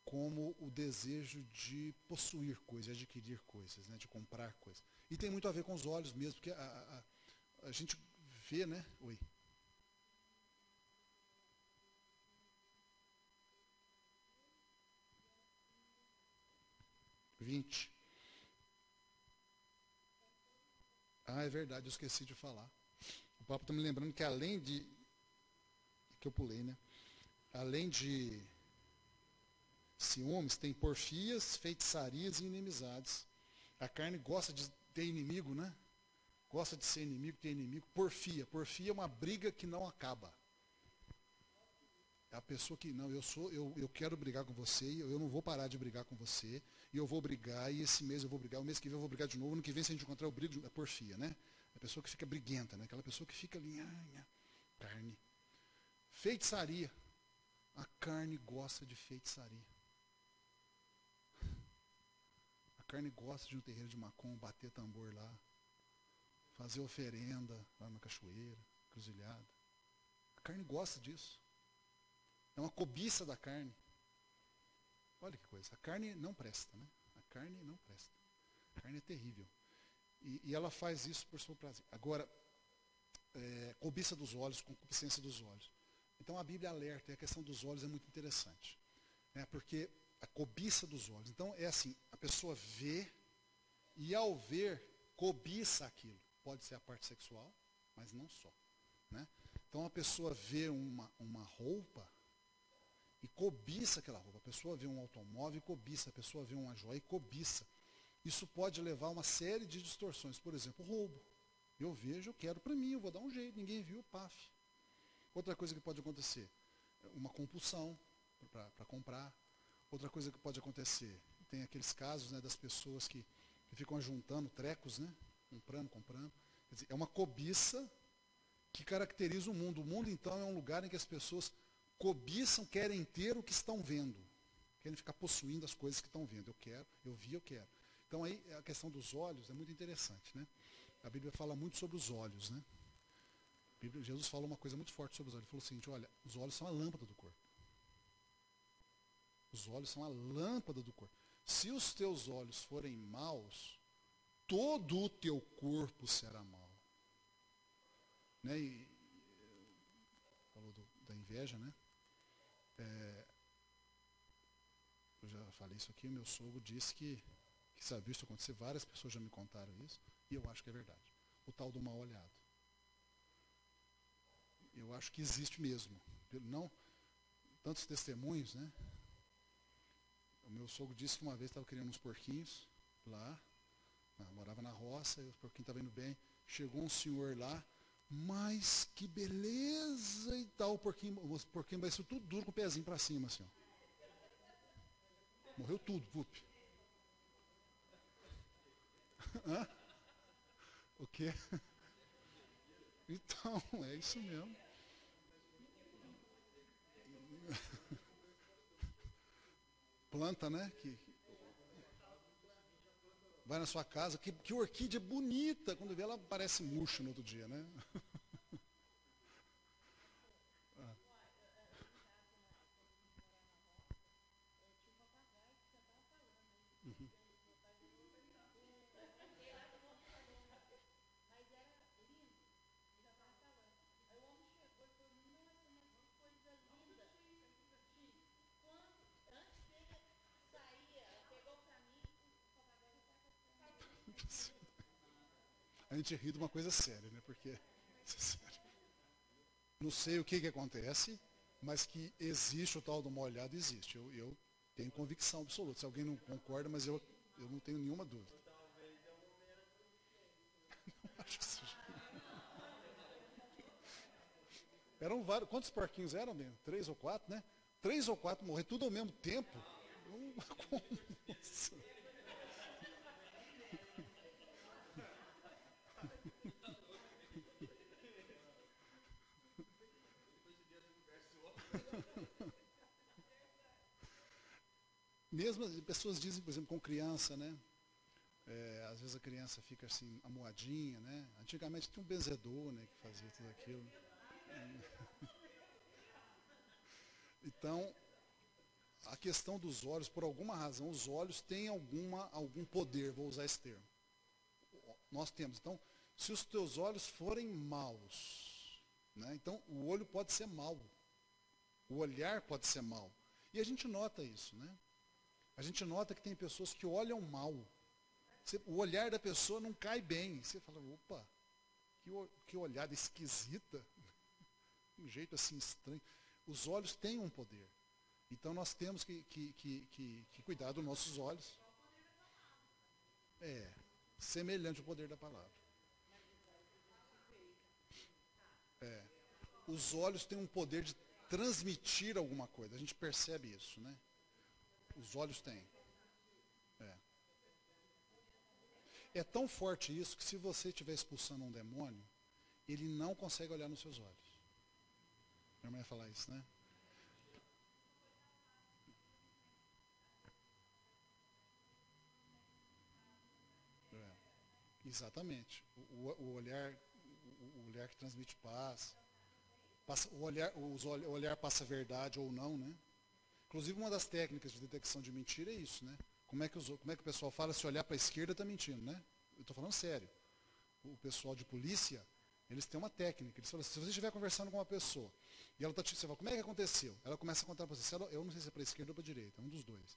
Speaker 1: como o desejo de possuir coisas, de adquirir coisas, né, de comprar coisas. E tem muito a ver com os olhos mesmo, porque a gente vê, né? Oi. Vinte. Ah, é verdade, eu esqueci de falar. O Papa está me lembrando que além de... que eu pulei, né? Além de ciúmes, tem porfias, feitiçarias e inimizades. A carne gosta de ter inimigo, né? Gosta de ser inimigo, ter inimigo. Porfia. Porfia é uma briga que não acaba. É a pessoa que, não, eu quero brigar com você, eu não vou parar de brigar com você, e eu vou brigar, e esse mês eu vou brigar, o mês que vem eu vou brigar de novo, ano que vem se a gente encontrar eu brigo, é porfia, né? É a pessoa que fica briguenta, né? Aquela pessoa que fica ali, carne. Feitiçaria. A carne gosta de feitiçaria. A carne gosta de um terreiro de macumba, bater tambor lá, fazer oferenda lá na cachoeira, cruzilhada. A carne gosta disso. É uma cobiça da carne. Olha que coisa. A carne não presta, né? A carne não presta. A carne é terrível. E ela faz isso por seu prazer. Agora, cobiça dos olhos, concupiscência dos olhos. Então a Bíblia alerta, e a questão dos olhos é muito interessante. Né? Porque a cobiça dos olhos. Então é assim, a pessoa vê, e ao ver, cobiça aquilo. Pode ser a parte sexual, mas não só. Né? Então a pessoa vê uma roupa e cobiça aquela roupa. A pessoa vê um automóvel e cobiça. A pessoa vê uma joia e cobiça. Isso pode levar a uma série de distorções. Por exemplo, roubo. Eu vejo, eu quero para mim, eu vou dar um jeito. Ninguém viu, paf. Outra coisa que pode acontecer, uma compulsão para comprar. Outra coisa que pode acontecer, tem aqueles casos, né, das pessoas que ficam juntando trecos, né, comprando. Quer dizer, é uma cobiça que caracteriza o mundo. O mundo, então, é um lugar em que as pessoas cobiçam, querem ter o que estão vendo. Querem ficar possuindo as coisas que estão vendo. Eu quero, eu vi, eu quero. Então, aí, a questão dos olhos é muito interessante, né? A Bíblia fala muito sobre os olhos, né? Jesus falou uma coisa muito forte sobre os olhos. Ele falou o seguinte, olha, os olhos são a lâmpada do corpo. Os olhos são a lâmpada do corpo. Se os teus olhos forem maus, todo o teu corpo será mau. Né? E falou da inveja, né? Eu já falei isso aqui, meu sogro disse que sabia isso acontecer, várias pessoas já me contaram isso, e eu acho que é verdade. O tal do mal olhado. Eu acho que existe mesmo. Não tantos testemunhos, né? O meu sogro disse que uma vez estava criando uns porquinhos lá, morava na roça, e os porquinhos estavam indo bem. Chegou um senhor lá, mas que beleza e tal. O porquinho vai ser tudo duro com o pezinho para cima, assim. Ó. Morreu tudo, vup. Hã? O quê? Então, é isso mesmo. Planta, né? Que vai na sua casa, que orquídea bonita. Quando vê, ela parece murcho no outro dia, né? A gente ri de uma coisa séria, né? Porque, sério, não sei o que acontece, mas que existe o tal do molhado, existe. Eu tenho convicção absoluta. Se alguém não concorda, mas eu não tenho nenhuma dúvida. Não acho que seja. Eram vários. Quantos porquinhos eram, mesmo? 3 ou 4, né? 3 ou 4 morrer tudo ao mesmo tempo. Como? Mesmo as pessoas dizem, por exemplo, com criança, né? Às vezes a criança fica assim, amuadinha, né? Antigamente tinha um benzedor, né? Que fazia tudo aquilo. Então, a questão dos olhos, por alguma razão, os olhos têm algum poder, vou usar esse termo. Nós temos. Então, se os teus olhos forem maus, né? Então o olho pode ser mau. O olhar pode ser mau. E a gente nota isso, né? A gente nota que tem pessoas que olham mal. O olhar da pessoa não cai bem. Você fala, opa, que olhada esquisita. Um jeito assim estranho. Os olhos têm um poder. Então nós temos que cuidar dos nossos olhos. Semelhante ao poder da palavra. Os olhos têm um poder de transmitir alguma coisa. A gente percebe isso, né? Os olhos têm. É tão forte isso que se você estiver expulsando um demônio, ele não consegue olhar nos seus olhos. Minha mãe ia falar isso, né? Exatamente. O olhar que transmite paz. O olhar passa verdade ou não, né? Inclusive, uma das técnicas de detecção de mentira é isso, né? Como é que o pessoal fala, se olhar para a esquerda está mentindo, né? Eu estou falando sério. O pessoal de polícia, eles têm uma técnica. Eles falam assim, se você estiver conversando com uma pessoa, e ela está te falando, como é que aconteceu? Ela começa a contar para você, eu não sei se é para a esquerda ou para a direita, um dos dois.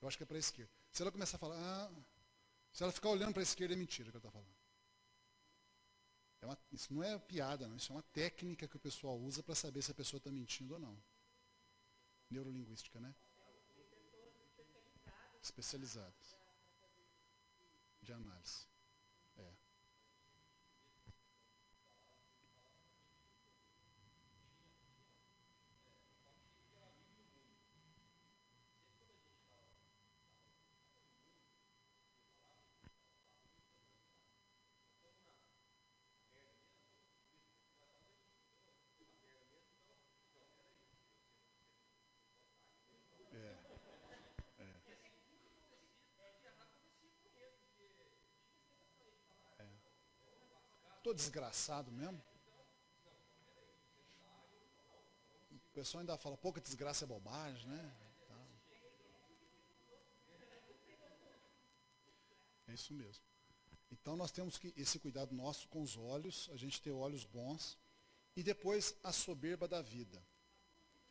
Speaker 1: Eu acho que é para a esquerda. Se ela começar a falar, se ela ficar olhando para a esquerda, é mentira que ela está falando. Isso não é piada, não. Isso é uma técnica que o pessoal usa para saber se a pessoa está mentindo ou não. Neurolinguística, né? Especializadas. De análise. Estou desgraçado mesmo. O pessoal ainda fala, pouca desgraça é bobagem, né? É isso mesmo. Então nós temos que esse cuidado nosso com os olhos, a gente ter olhos bons. E depois a soberba da vida.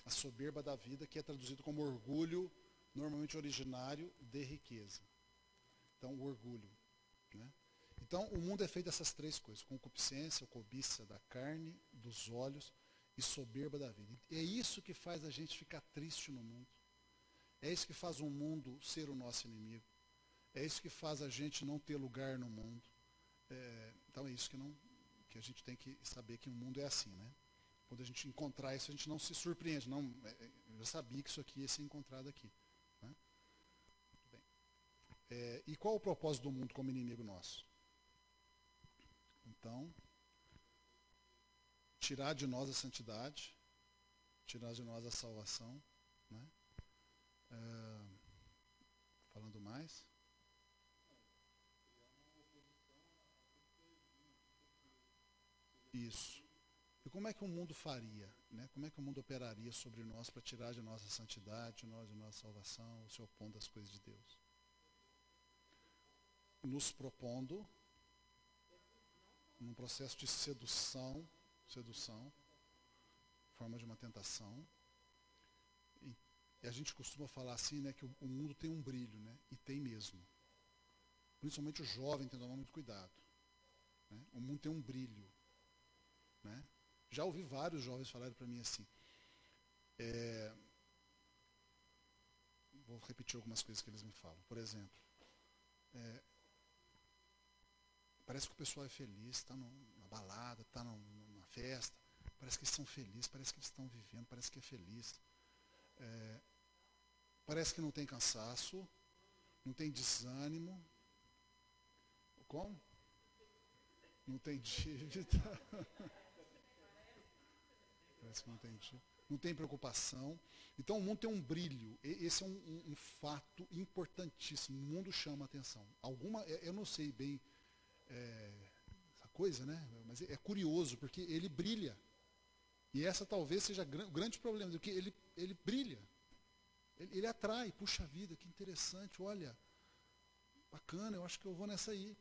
Speaker 1: A soberba da vida, que é traduzido como orgulho, normalmente originário de riqueza. Então, o orgulho. Né? Então, o mundo é feito dessas três coisas: concupiscência, cobiça da carne, dos olhos e soberba da vida. É isso que faz a gente ficar triste no mundo. É isso que faz o mundo ser o nosso inimigo. É isso que faz a gente não ter lugar no mundo. Então, é isso que a gente tem que saber, que o mundo é assim, né? Quando a gente encontrar isso, a gente não se surpreende. Não, eu já sabia que isso aqui ia ser encontrado aqui. Né? Bem. E qual o propósito do mundo como inimigo nosso? Então, tirar de nós a santidade, tirar de nós a salvação. Né? Falando mais. Isso. E como é que o mundo faria? Né? Como é que o mundo operaria sobre nós para tirar de nós a santidade, de nós a nossa salvação, se opondo às coisas de Deus? Nos propondo, num processo de sedução, forma de uma tentação. E a gente costuma falar assim, né, que o mundo tem um brilho, né? E tem mesmo. Principalmente o jovem tem que tomar muito cuidado. Né? O mundo tem um brilho. Né? Já ouvi vários jovens falarem para mim assim. Vou repetir algumas coisas que eles me falam. Por exemplo, parece que o pessoal é feliz, está na balada, está numa festa, parece que eles são felizes, parece que eles estão vivendo, parece que é feliz. Parece que não tem cansaço, não tem desânimo. Como? Não tem dívida. Parece que não tem dívida. Não tem preocupação. Então o mundo tem um brilho. Esse é um fato importantíssimo. O mundo chama a atenção. Eu não sei bem essa coisa, né? Mas é curioso, porque ele brilha. E essa talvez seja o grande problema, porque ele brilha. Ele atrai. Puxa vida, que interessante, olha. Bacana, eu acho que eu vou nessa aí.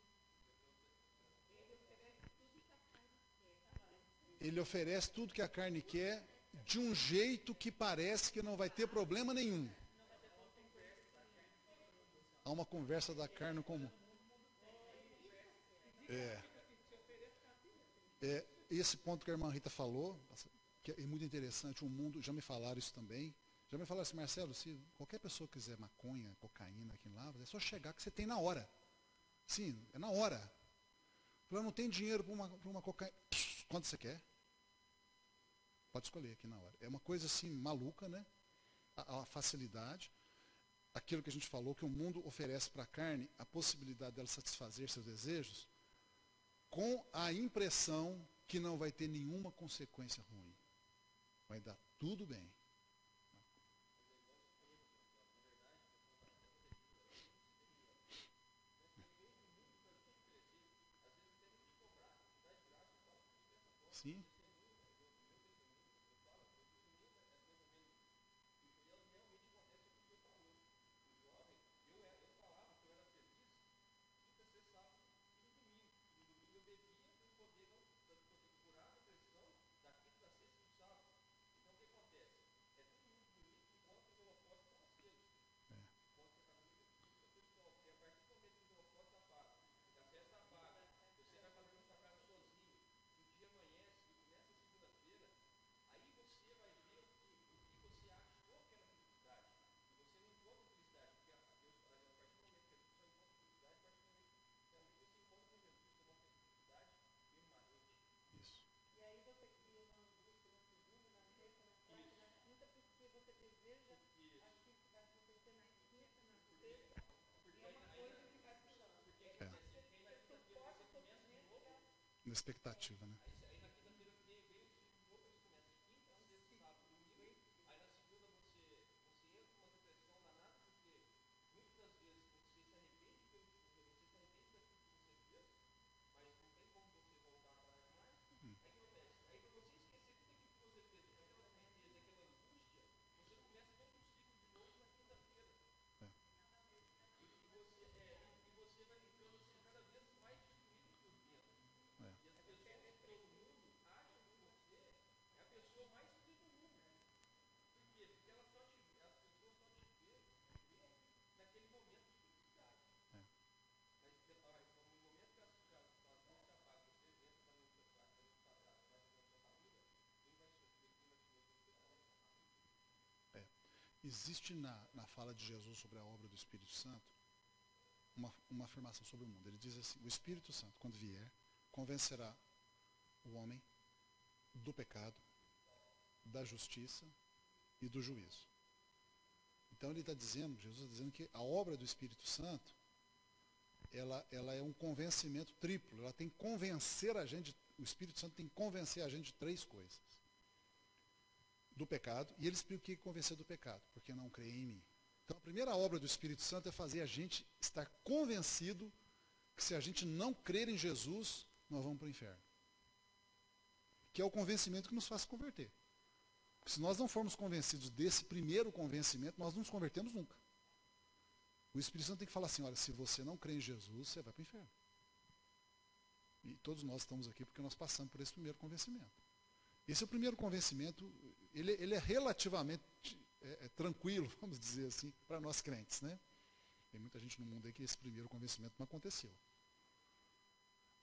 Speaker 1: Ele oferece tudo que a carne quer, de um jeito que parece que não vai ter problema nenhum. Há uma conversa da carne como... Esse ponto que a irmã Rita falou, que é muito interessante, o mundo, já me falaram isso também, já me falaram assim, Marcelo, se qualquer pessoa quiser maconha, cocaína aqui lá, é só chegar que você tem na hora. Sim, é na hora. Eu não tenho dinheiro para uma cocaína. Quanto você quer? Pode escolher aqui na hora. É uma coisa assim maluca, né? A facilidade. Aquilo que a gente falou, que o mundo oferece para a carne, a possibilidade dela satisfazer seus desejos, com a impressão que não vai ter nenhuma consequência ruim. Vai dar tudo bem. Sim. Isso. É. Na expectativa, né? É. É. É. É. Existe na fala de Jesus sobre a obra do Espírito Santo uma afirmação sobre o mundo. Ele diz assim, o Espírito Santo, quando vier, convencerá o homem do pecado, da justiça e do juízo. Então ele está dizendo, Jesus está dizendo que a obra do Espírito Santo, ela é um convencimento triplo. Ela tem que convencer a gente, o Espírito Santo tem que convencer a gente de três coisas. Do pecado, e ele explica o que é convencer do pecado, porque não crê em mim. Então a primeira obra do Espírito Santo é fazer a gente estar convencido que se a gente não crer em Jesus, nós vamos para o inferno. Que é o convencimento que nos faz converter. Porque se nós não formos convencidos desse primeiro convencimento, nós não nos convertemos nunca. O Espírito Santo tem que falar assim, olha, se você não crê em Jesus, você vai para o inferno. E todos nós estamos aqui porque nós passamos por esse primeiro convencimento. Esse é o primeiro convencimento, ele é relativamente tranquilo, vamos dizer assim, para nós crentes, né? Tem muita gente no mundo aí que esse primeiro convencimento não aconteceu.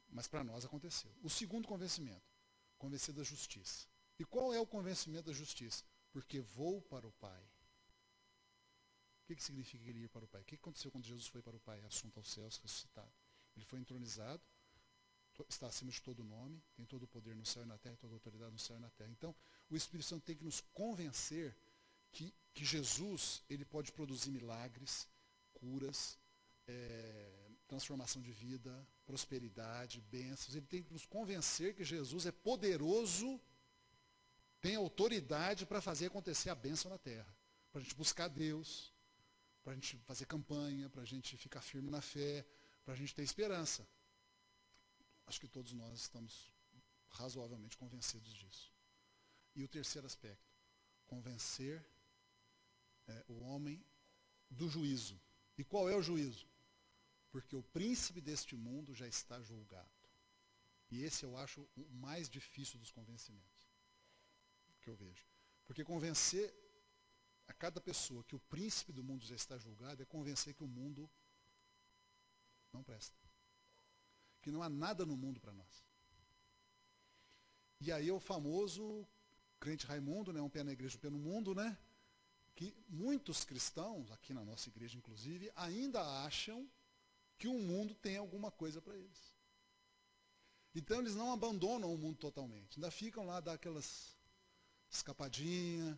Speaker 1: Mas para nós aconteceu. O segundo convencimento, convencer da justiça. E qual é o convencimento da justiça? Porque vou para o Pai. O que significa ele ir para o Pai? O que aconteceu quando Jesus foi para o Pai, assunto aos céus, ressuscitado? Ele foi entronizado, está acima de todo nome, tem todo o poder no céu e na terra, toda a autoridade no céu e na terra. Então, o Espírito Santo tem que nos convencer que Jesus, ele pode produzir milagres, curas, transformação de vida, prosperidade, bênçãos. Ele tem que nos convencer que Jesus é poderoso, tem autoridade para fazer acontecer a bênção na terra. Para a gente buscar Deus, para a gente fazer campanha, para a gente ficar firme na fé, para a gente ter esperança. Acho que todos nós estamos razoavelmente convencidos disso. E o terceiro aspecto, convencer o homem do juízo. E qual é o juízo? Porque o príncipe deste mundo já está julgado. E esse eu acho o mais difícil dos convencimentos que eu vejo. Porque convencer a cada pessoa que o príncipe do mundo já está julgado é convencer que o mundo não presta. Que não há nada no mundo para nós. E aí é o famoso crente Raimundo, né, um pé na igreja, um pé no mundo, né? Que muitos cristãos, aqui na nossa igreja inclusive, ainda acham que o mundo tem alguma coisa para eles. Então eles não abandonam o mundo totalmente. Ainda ficam lá, dá aquelas escapadinhas,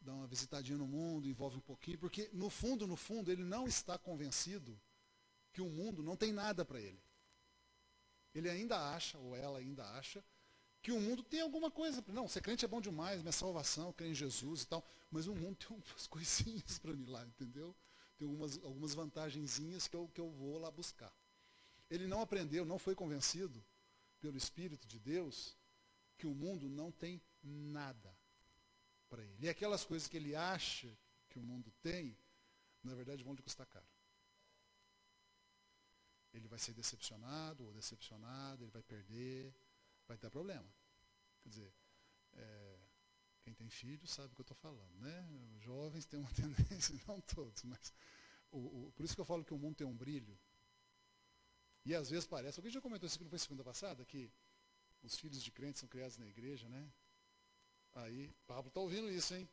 Speaker 1: dá uma visitadinha no mundo, envolve um pouquinho, porque no fundo, ele não está convencido que o mundo não tem nada para ele. Ele ainda acha, ou ela ainda acha, que o mundo tem alguma coisa. Não, ser crente é bom demais, minha salvação, crer em Jesus e tal, mas o mundo tem algumas coisinhas para mim lá, entendeu? Tem algumas vantagenzinhas que eu vou lá buscar. Ele não aprendeu, não foi convencido pelo Espírito de Deus que o mundo não tem nada para ele. E aquelas coisas que ele acha que o mundo tem, na verdade vão lhe custar caro. Ele vai ser decepcionado ou decepcionado, ele vai perder, vai dar problema. Quer dizer, quem tem filho sabe o que eu estou falando, né? Os jovens têm uma tendência, não todos, mas por isso que eu falo que o mundo tem um brilho. E às vezes parece, alguém já comentou isso que não foi segunda passada, que os filhos de crentes são criados na igreja, né? Aí, Pablo está ouvindo isso, hein?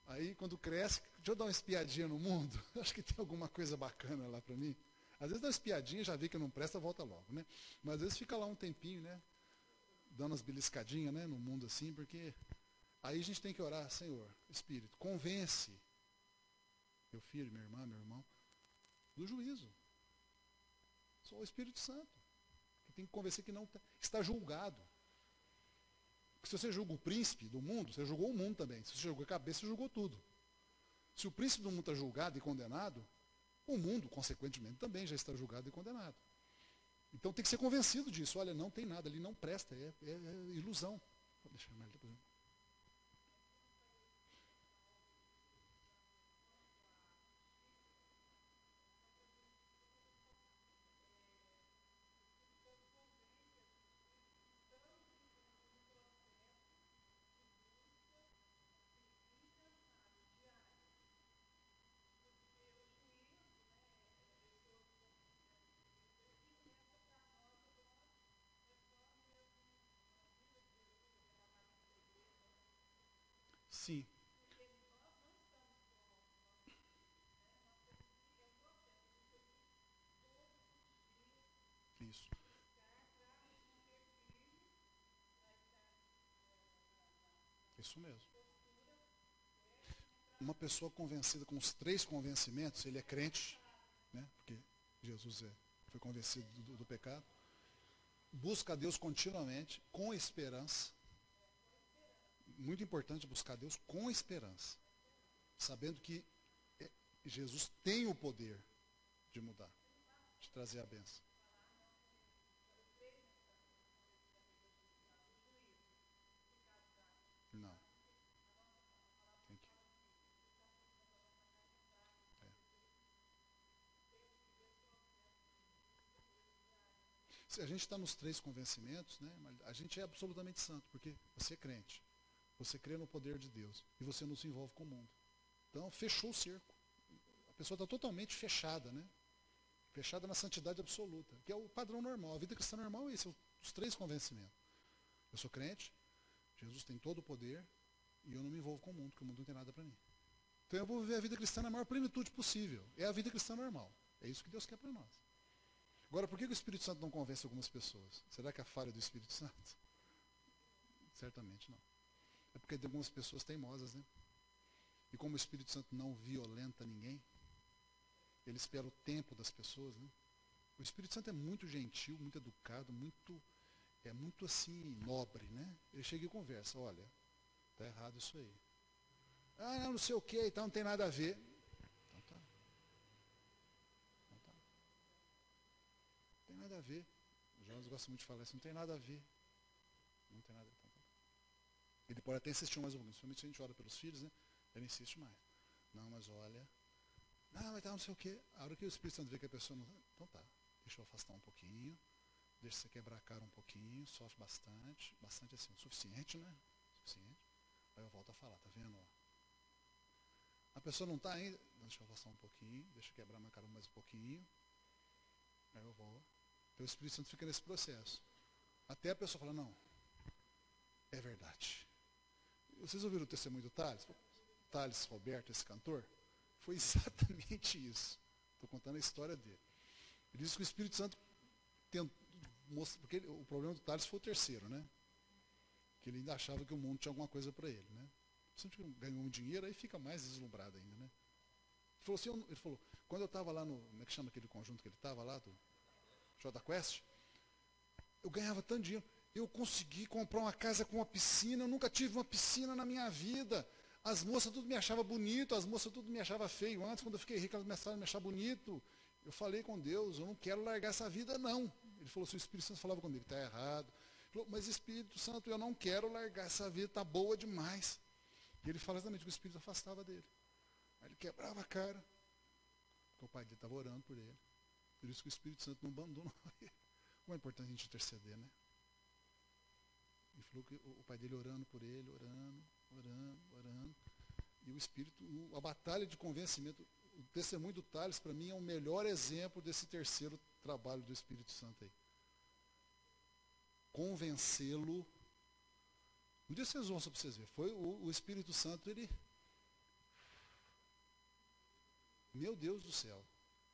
Speaker 1: Aí quando cresce, deixa eu dar uma espiadinha no mundo, acho que tem alguma coisa bacana lá para mim. Às vezes dá uma espiadinha, já vê que não presta, volta logo, né? Mas às vezes fica lá um tempinho, né? Dando umas beliscadinhas, né? No mundo assim, porque aí a gente tem que orar, Senhor, Espírito, convence meu filho, minha irmã, meu irmão, do juízo. Só o Espírito Santo. Que tem que convencer que não está julgado. Porque se você julga o príncipe do mundo, você julgou o mundo também. Se você julgou a cabeça, você julgou tudo. Se o príncipe do mundo está julgado e condenado, o mundo, consequentemente, também já está julgado e condenado. Então tem que ser convencido disso. Olha, não tem nada ali, não presta, é ilusão. Vou deixar mais depois. Sim. Isso. Isso mesmo. Uma pessoa convencida com os 3 convencimentos, ele é crente, né? Porque Jesus foi convencido do pecado. Busca a Deus continuamente, com esperança. Muito importante buscar a Deus com esperança. Sabendo que Jesus tem o poder de mudar, de trazer a bênção. Não. Tem que. Se a gente está nos 3 convencimentos, né, a gente é absolutamente santo, porque você é crente. Você crê no poder de Deus. E você não se envolve com o mundo. Então, fechou o cerco. pessoa está totalmente fechada, né? Fechada na santidade absoluta, que é o padrão normal. A vida cristã normal é esse, os três convencimentos. Eu sou crente, Jesus tem todo o poder, e eu não me envolvo com o mundo, porque o mundo não tem nada para mim. Então eu vou viver a vida cristã na maior plenitude possível. É a vida cristã normal. É isso que Deus quer para nós. Agora, por que o Espírito Santo não convence algumas pessoas? Será que é a falha do Espírito Santo? Certamente não. É porque tem algumas pessoas teimosas, né? E como o Espírito Santo não violenta ninguém, ele espera o tempo das pessoas, né? O Espírito Santo é muito gentil, muito educado, muito assim, nobre, né? Ele chega e conversa, olha, está errado isso aí. Ah, não sei o que, então não tem nada a ver. Então tá. Então tá. Não tem nada a ver. Os jovens gostam muito de falar isso, não tem nada a ver. Não tem nada a ver. Então, tá. Ele pode até insistir mais um pouquinho, principalmente se a gente ora pelos filhos, né? Ele insiste mais. Não, mas olha, mas tá, não sei o quê. A hora que o Espírito Santo vê que a pessoa não. Então tá, deixa eu afastar um pouquinho, deixa você quebrar a cara um pouquinho, sofre bastante, bastante assim, o suficiente, né? Suficiente. Aí eu volto a falar, tá vendo? A pessoa não está ainda, deixa eu afastar um pouquinho, deixa eu quebrar minha cara mais um pouquinho. Aí eu vou. Então o Espírito Santo fica nesse processo. Até a pessoa fala, não, é verdade. Vocês ouviram o testemunho do Thales? Thales Roberto, esse cantor? Foi exatamente isso. Estou contando a história dele. Ele disse que o Espírito Santo mostra, porque o problema do Thales foi o terceiro, né? Que ele ainda achava que o mundo tinha alguma coisa para ele, né? Sempre ganhou um dinheiro, aí fica mais deslumbrado ainda, né? Ele falou, quando eu estava lá no, como é que chama aquele conjunto que ele estava lá, do J Quest, eu ganhava tanto dinheiro, eu consegui comprar uma casa com uma piscina, eu nunca tive uma piscina na minha vida. As moças tudo me achavam bonito, as moças tudo me achavam feio. Antes, quando eu fiquei rico, elas começaram a me achar bonito. Eu falei com Deus, eu não quero largar essa vida, não. Ele falou, se o Espírito Santo falava comigo, está errado. Ele falou, mas Espírito Santo, eu não quero largar essa vida, está boa demais. E ele fala exatamente que o Espírito afastava dele. Aí ele quebrava a cara, porque o pai dele estava orando por ele. Por isso que o Espírito Santo não abandonou ele. Como é importante a gente interceder, né? Ele falou que o pai dele orando por ele, orando. E o Espírito, a batalha de convencimento, o testemunho do Thales, para mim, é o melhor exemplo desse terceiro trabalho do Espírito Santo aí. Convencê-lo. Um dia vocês vão só para vocês verem. Foi o Espírito Santo, ele. Meu Deus do céu.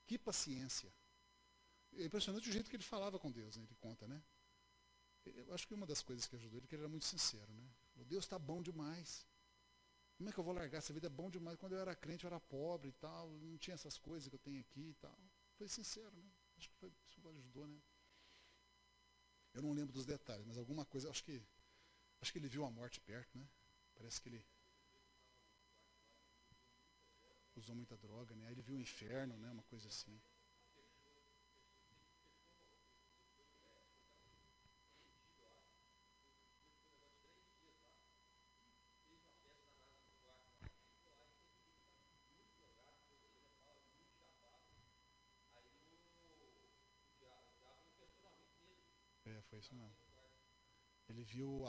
Speaker 1: Que paciência. É impressionante o jeito que ele falava com Deus, né? Ele conta, né? Eu acho que uma das coisas que ajudou ele é que ele era muito sincero, né? Deus está bom demais. Como é que eu vou largar? Essa vida é bom demais. Quando eu era crente, eu era pobre e tal, não tinha essas coisas que eu tenho aqui e tal. Foi sincero, né? Acho que isso ajudou, né? Eu não lembro dos detalhes, mas alguma coisa, acho que ele viu a morte perto, né? Parece que ele usou muita droga, né? Aí ele viu o inferno, né? Uma coisa assim. Foi isso mesmo. Ele viu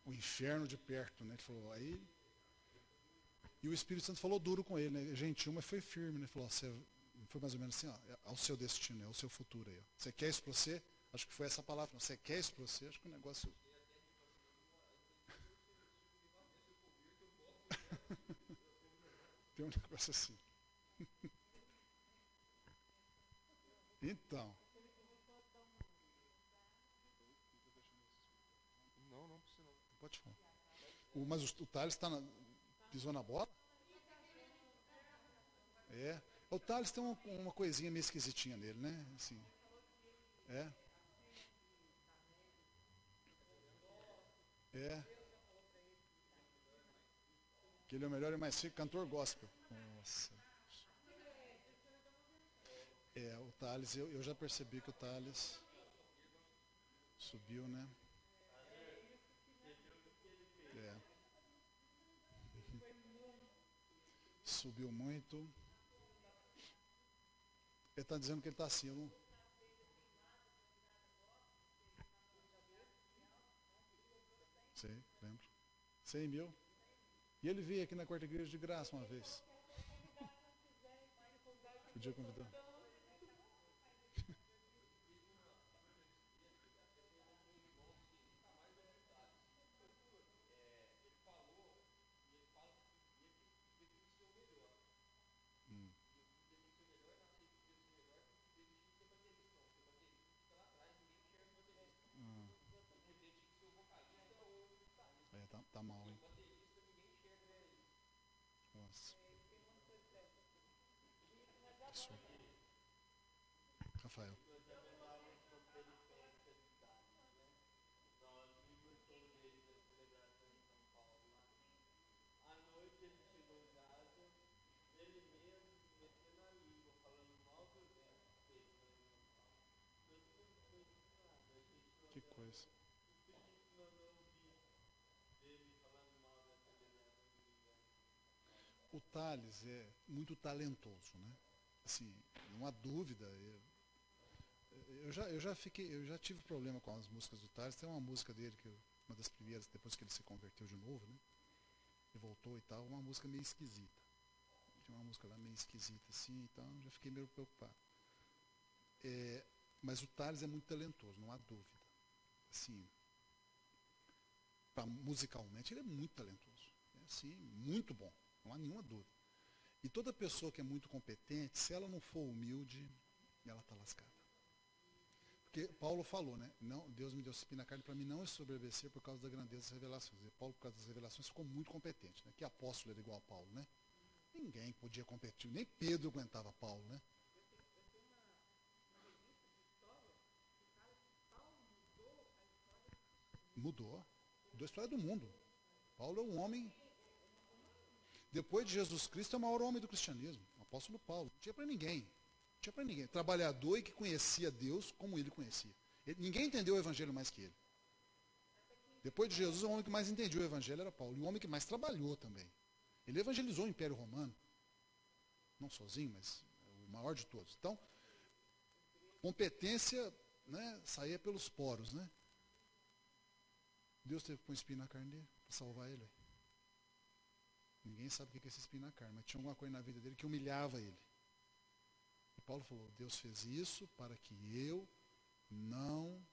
Speaker 1: o inferno de perto, né? Ele falou, aí. E o Espírito Santo falou duro com ele, né? Gentil, mas foi firme, né? Ele falou, foi mais ou menos assim, ó, é o seu destino, é o seu futuro aí. Ó. Você quer isso para você? Acho que foi essa palavra. Você quer isso para você? Acho que o negócio. Tem um negócio assim. Então. Não precisa não. Pode falar. Mas o Thales pisou na bola? É. O Thales tem uma coisinha meio esquisitinha nele, né? Assim. É. É. Que ele é o melhor e mais rico cantor gospel. Nossa. O Thales, eu já percebi que o Thales subiu, né? Subiu muito. Ele está dizendo que ele está assim, eu não. Sei, lembro. 100 mil. E ele veio aqui na quarta igreja de graça uma vez. Podia convidar. Hum. Ah, tá mal, hein? Nossa. Absurdo. Rafael. Que coisa. O Thales é muito talentoso, né? Assim, não há dúvida. Eu já tive problema com as músicas do Thales. Tem uma música dele uma das primeiras depois que ele se converteu de novo, né? E voltou e tal, uma música meio esquisita. Tinha uma música lá meio esquisita assim, então já fiquei meio preocupado. Mas o Thales é muito talentoso, não há dúvida. Assim, musicalmente ele é muito talentoso. É assim, muito bom, não há nenhuma dúvida. E toda pessoa que é muito competente, se ela não for humilde, ela está lascada. Porque Paulo falou, né? Não, Deus me deu espinho na carne para mim não ensoberbecer por causa da grandeza das revelações. E Paulo, por causa das revelações, ficou muito competente. Né? Que apóstolo era igual a Paulo, né? Ninguém podia competir, nem Pedro aguentava Paulo, né? Mudou. Mudou a história do mundo. Paulo é um homem. Depois de Jesus Cristo, é o maior homem do cristianismo. O apóstolo Paulo. Não tinha para ninguém. Não tinha para ninguém. Trabalhador e que conhecia Deus como ele conhecia. Ninguém entendeu o evangelho mais que ele. Depois de Jesus, o homem que mais entendia o evangelho era Paulo. E o homem que mais trabalhou também. Ele evangelizou o Império Romano. Não sozinho, mas o maior de todos. Então, competência, né, saía pelos poros, né? Deus teve que pôr um espinho na carne dele para salvar ele. Ninguém sabe o que é esse espinho na carne, mas tinha alguma coisa na vida dele que humilhava ele. E Paulo falou, Deus fez isso para que eu não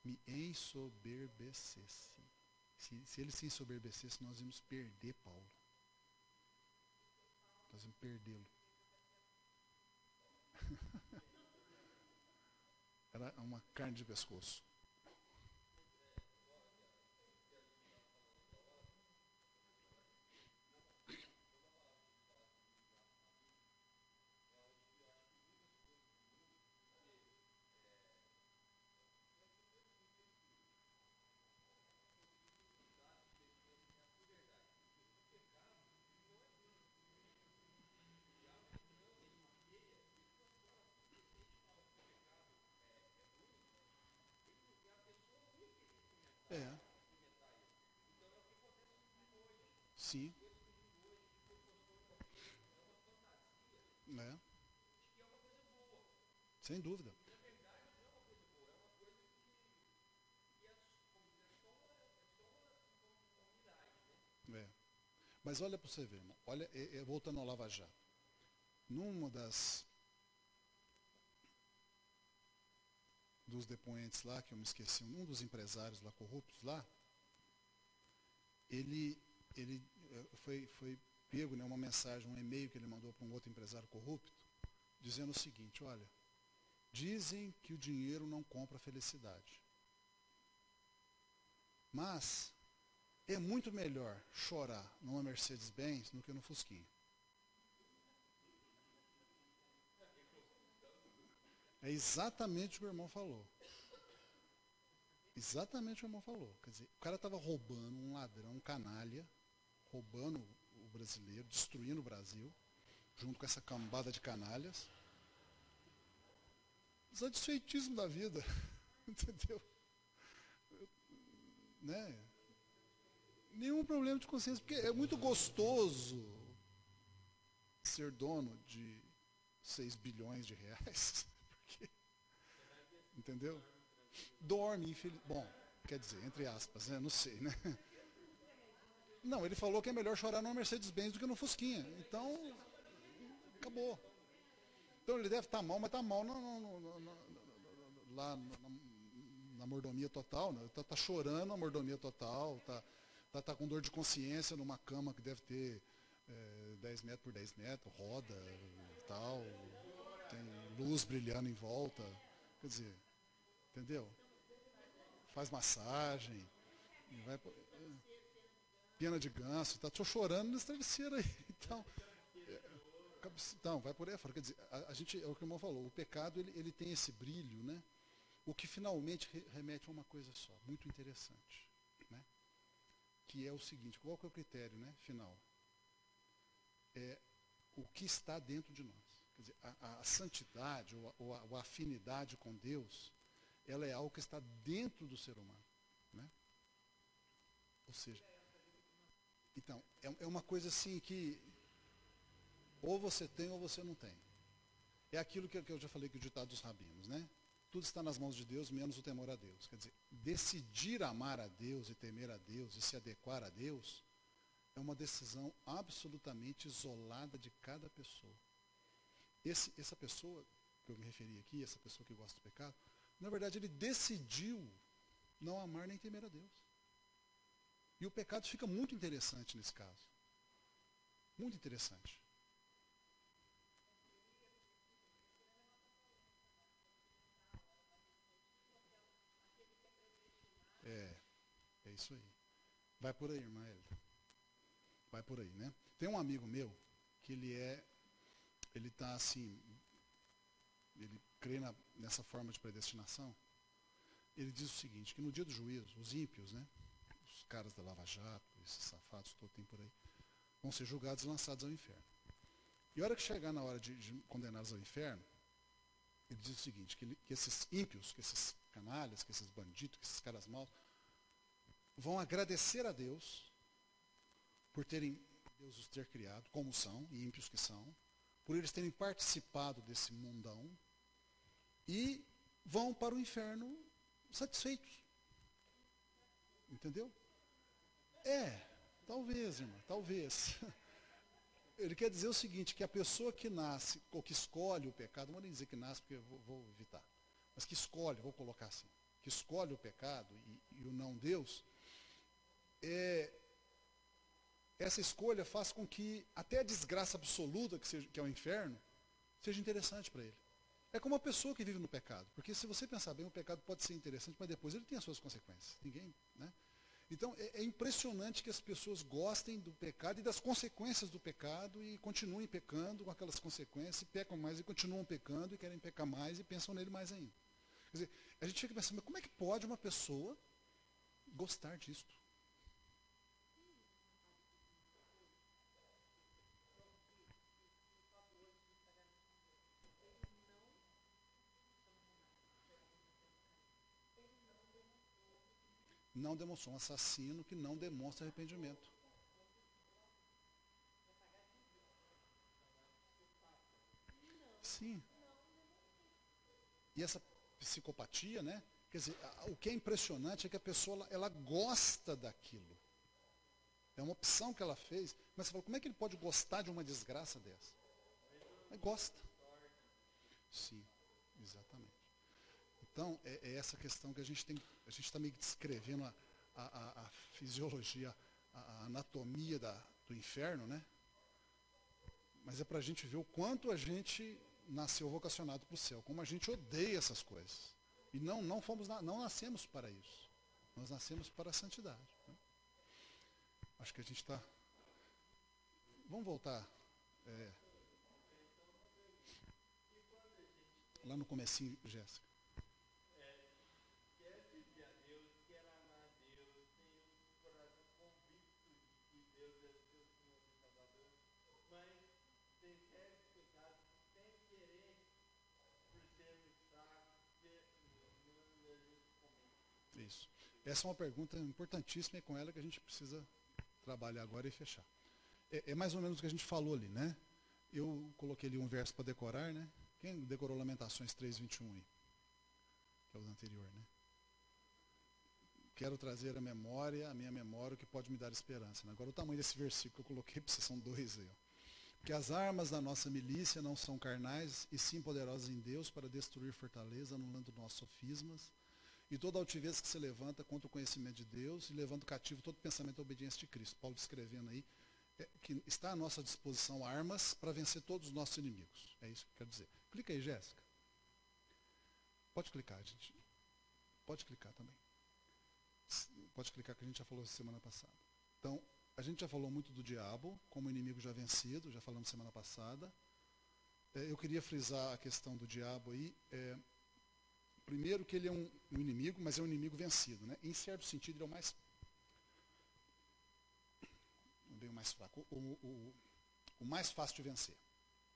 Speaker 1: me ensoberbecesse. Se ele se ensoberbecesse, nós íamos perder Paulo. Nós íamos perdê-lo. Era uma carne de pescoço. É, sim, né? Sem dúvida. É. Mas olha para você ver, irmão. Olha, voltando ao Lava Jato. Numa dos depoentes lá, que eu me esqueci, um dos empresários lá corruptos lá, ele foi pego, né, uma mensagem, um e-mail que ele mandou para um outro empresário corrupto, dizendo o seguinte, olha, dizem que o dinheiro não compra a felicidade. Mas é muito melhor chorar numa Mercedes-Benz do que no Fusquinha. É exatamente o que o irmão falou. Exatamente o que o irmão falou. Quer dizer, o cara estava roubando, um ladrão, um canalha, roubando o brasileiro, destruindo o Brasil, junto com essa cambada de canalhas. Satisfeitíssimo da vida. Entendeu? Né? Nenhum problema de consciência, porque é muito gostoso ser dono de 6 bilhões de reais. Porque, entendeu? Dorme, infeliz... Bom, quer dizer, entre aspas, né? Não sei, né? Não, ele falou que é melhor chorar numa Mercedes-Benz do que no Fusquinha. Então, acabou. Então ele deve estar mal, mas está mal lá na mordomia total, né? Tá chorando a mordomia total, tá com dor de consciência numa cama que deve ter 10 metros por 10 metros, roda e tal, tem luz brilhando em volta, quer dizer, entendeu? Faz massagem, vai, pena de ganso, tá chorando nesse travesseiro aí, então, vai por aí fora, quer dizer, a gente, é o que o irmão falou, o pecado ele tem esse brilho, né? O que finalmente remete a uma coisa só, muito interessante, né? Que é o seguinte, qual que é o critério, né, final? É o que está dentro de nós. Quer dizer, a santidade ou a afinidade com Deus, ela é algo que está dentro do ser humano, né? Ou seja, então, é uma coisa assim que ou você tem ou você não tem. É aquilo que eu já falei que o ditado dos rabinos, né? Tudo está nas mãos de Deus, menos o temor a Deus. Quer dizer, decidir amar a Deus e temer a Deus e se adequar a Deus é uma decisão absolutamente isolada de cada pessoa. Essa pessoa que eu me referi aqui, essa pessoa que gosta do pecado, na verdade ele decidiu não amar nem temer a Deus. E o pecado fica muito interessante nesse caso. Muito interessante. É isso aí. Vai por aí, irmã Elida. Vai por aí, né? Tem um amigo meu que ele está assim, ele crê nessa forma de predestinação. Ele diz o seguinte, que no dia do juízo, os ímpios, né? Os caras da Lava Jato, esses safados, todo tem por aí, vão ser julgados e lançados ao inferno. E a hora que chegar na hora de condená-los ao inferno, ele diz o seguinte, que esses ímpios, que esses canalhas, que esses bandidos, que esses caras maus, vão agradecer a Deus por Deus os ter criado, como são, e ímpios que são, por eles terem participado desse mundão, e vão para o inferno satisfeitos. Entendeu? Talvez, irmã, talvez. Ele quer dizer o seguinte, que a pessoa que nasce, ou que escolhe o pecado, não vou nem dizer que nasce, porque eu vou evitar, mas que escolhe, vou colocar assim, que escolhe o pecado e o não Deus, essa escolha faz com que até a desgraça absoluta, que é o inferno, seja interessante para ele. É como uma pessoa que vive no pecado, porque se você pensar bem, o pecado pode ser interessante, mas depois ele tem as suas consequências. Ninguém, né? Então, é impressionante que as pessoas gostem do pecado e das consequências do pecado e continuem pecando com aquelas consequências, e pecam mais e continuam pecando e querem pecar mais e pensam nele mais ainda. Quer dizer, a gente fica pensando, mas como é que pode uma pessoa gostar disto? Não demonstrou um assassino que não demonstra arrependimento. Sim. E essa psicopatia, né? Quer dizer, o que é impressionante é que a pessoa ela gosta daquilo. É uma opção que ela fez, mas você fala, como é que ele pode gostar de uma desgraça dessa? Mas gosta. Sim, exatamente. Então, é essa questão que a gente está meio que descrevendo a fisiologia, a anatomia do inferno, né? Mas é para a gente ver o quanto a gente nasceu vocacionado para o céu, como a gente odeia essas coisas. E não nascemos para isso. Nós nascemos para a santidade. Né? Acho que a gente está... Vamos voltar lá no comecinho, Jéssica. Isso. Essa é uma pergunta importantíssima e com ela que a gente precisa trabalhar agora e fechar. É mais ou menos o que a gente falou ali, né? Eu coloquei ali um verso para decorar, né? Quem decorou Lamentações 3:21 aí? Que é o anterior, né? Quero trazer a minha memória, o que pode me dar esperança. Né? Agora o tamanho desse versículo que eu coloquei, são dois aí. Ó. Que as armas da nossa milícia não são carnais, e sim poderosas em Deus para destruir fortaleza, anulando nossos sofismas, e toda altivez que se levanta contra o conhecimento de Deus, e levando cativo todo pensamento à obediência de Cristo. Paulo descrevendo aí que está à nossa disposição armas para vencer todos os nossos inimigos. É isso que eu quero dizer. Clica aí, Jéssica. Pode clicar, gente. Pode clicar também. Pode clicar, que a gente já falou semana passada. Então, a gente já falou muito do diabo como inimigo já vencido, já falamos semana passada. Eu queria frisar a questão do diabo aí. Primeiro que ele é um inimigo, mas é um inimigo vencido, né? Em certo sentido, ele é o mais... bem o mais fraco. O mais fácil de vencer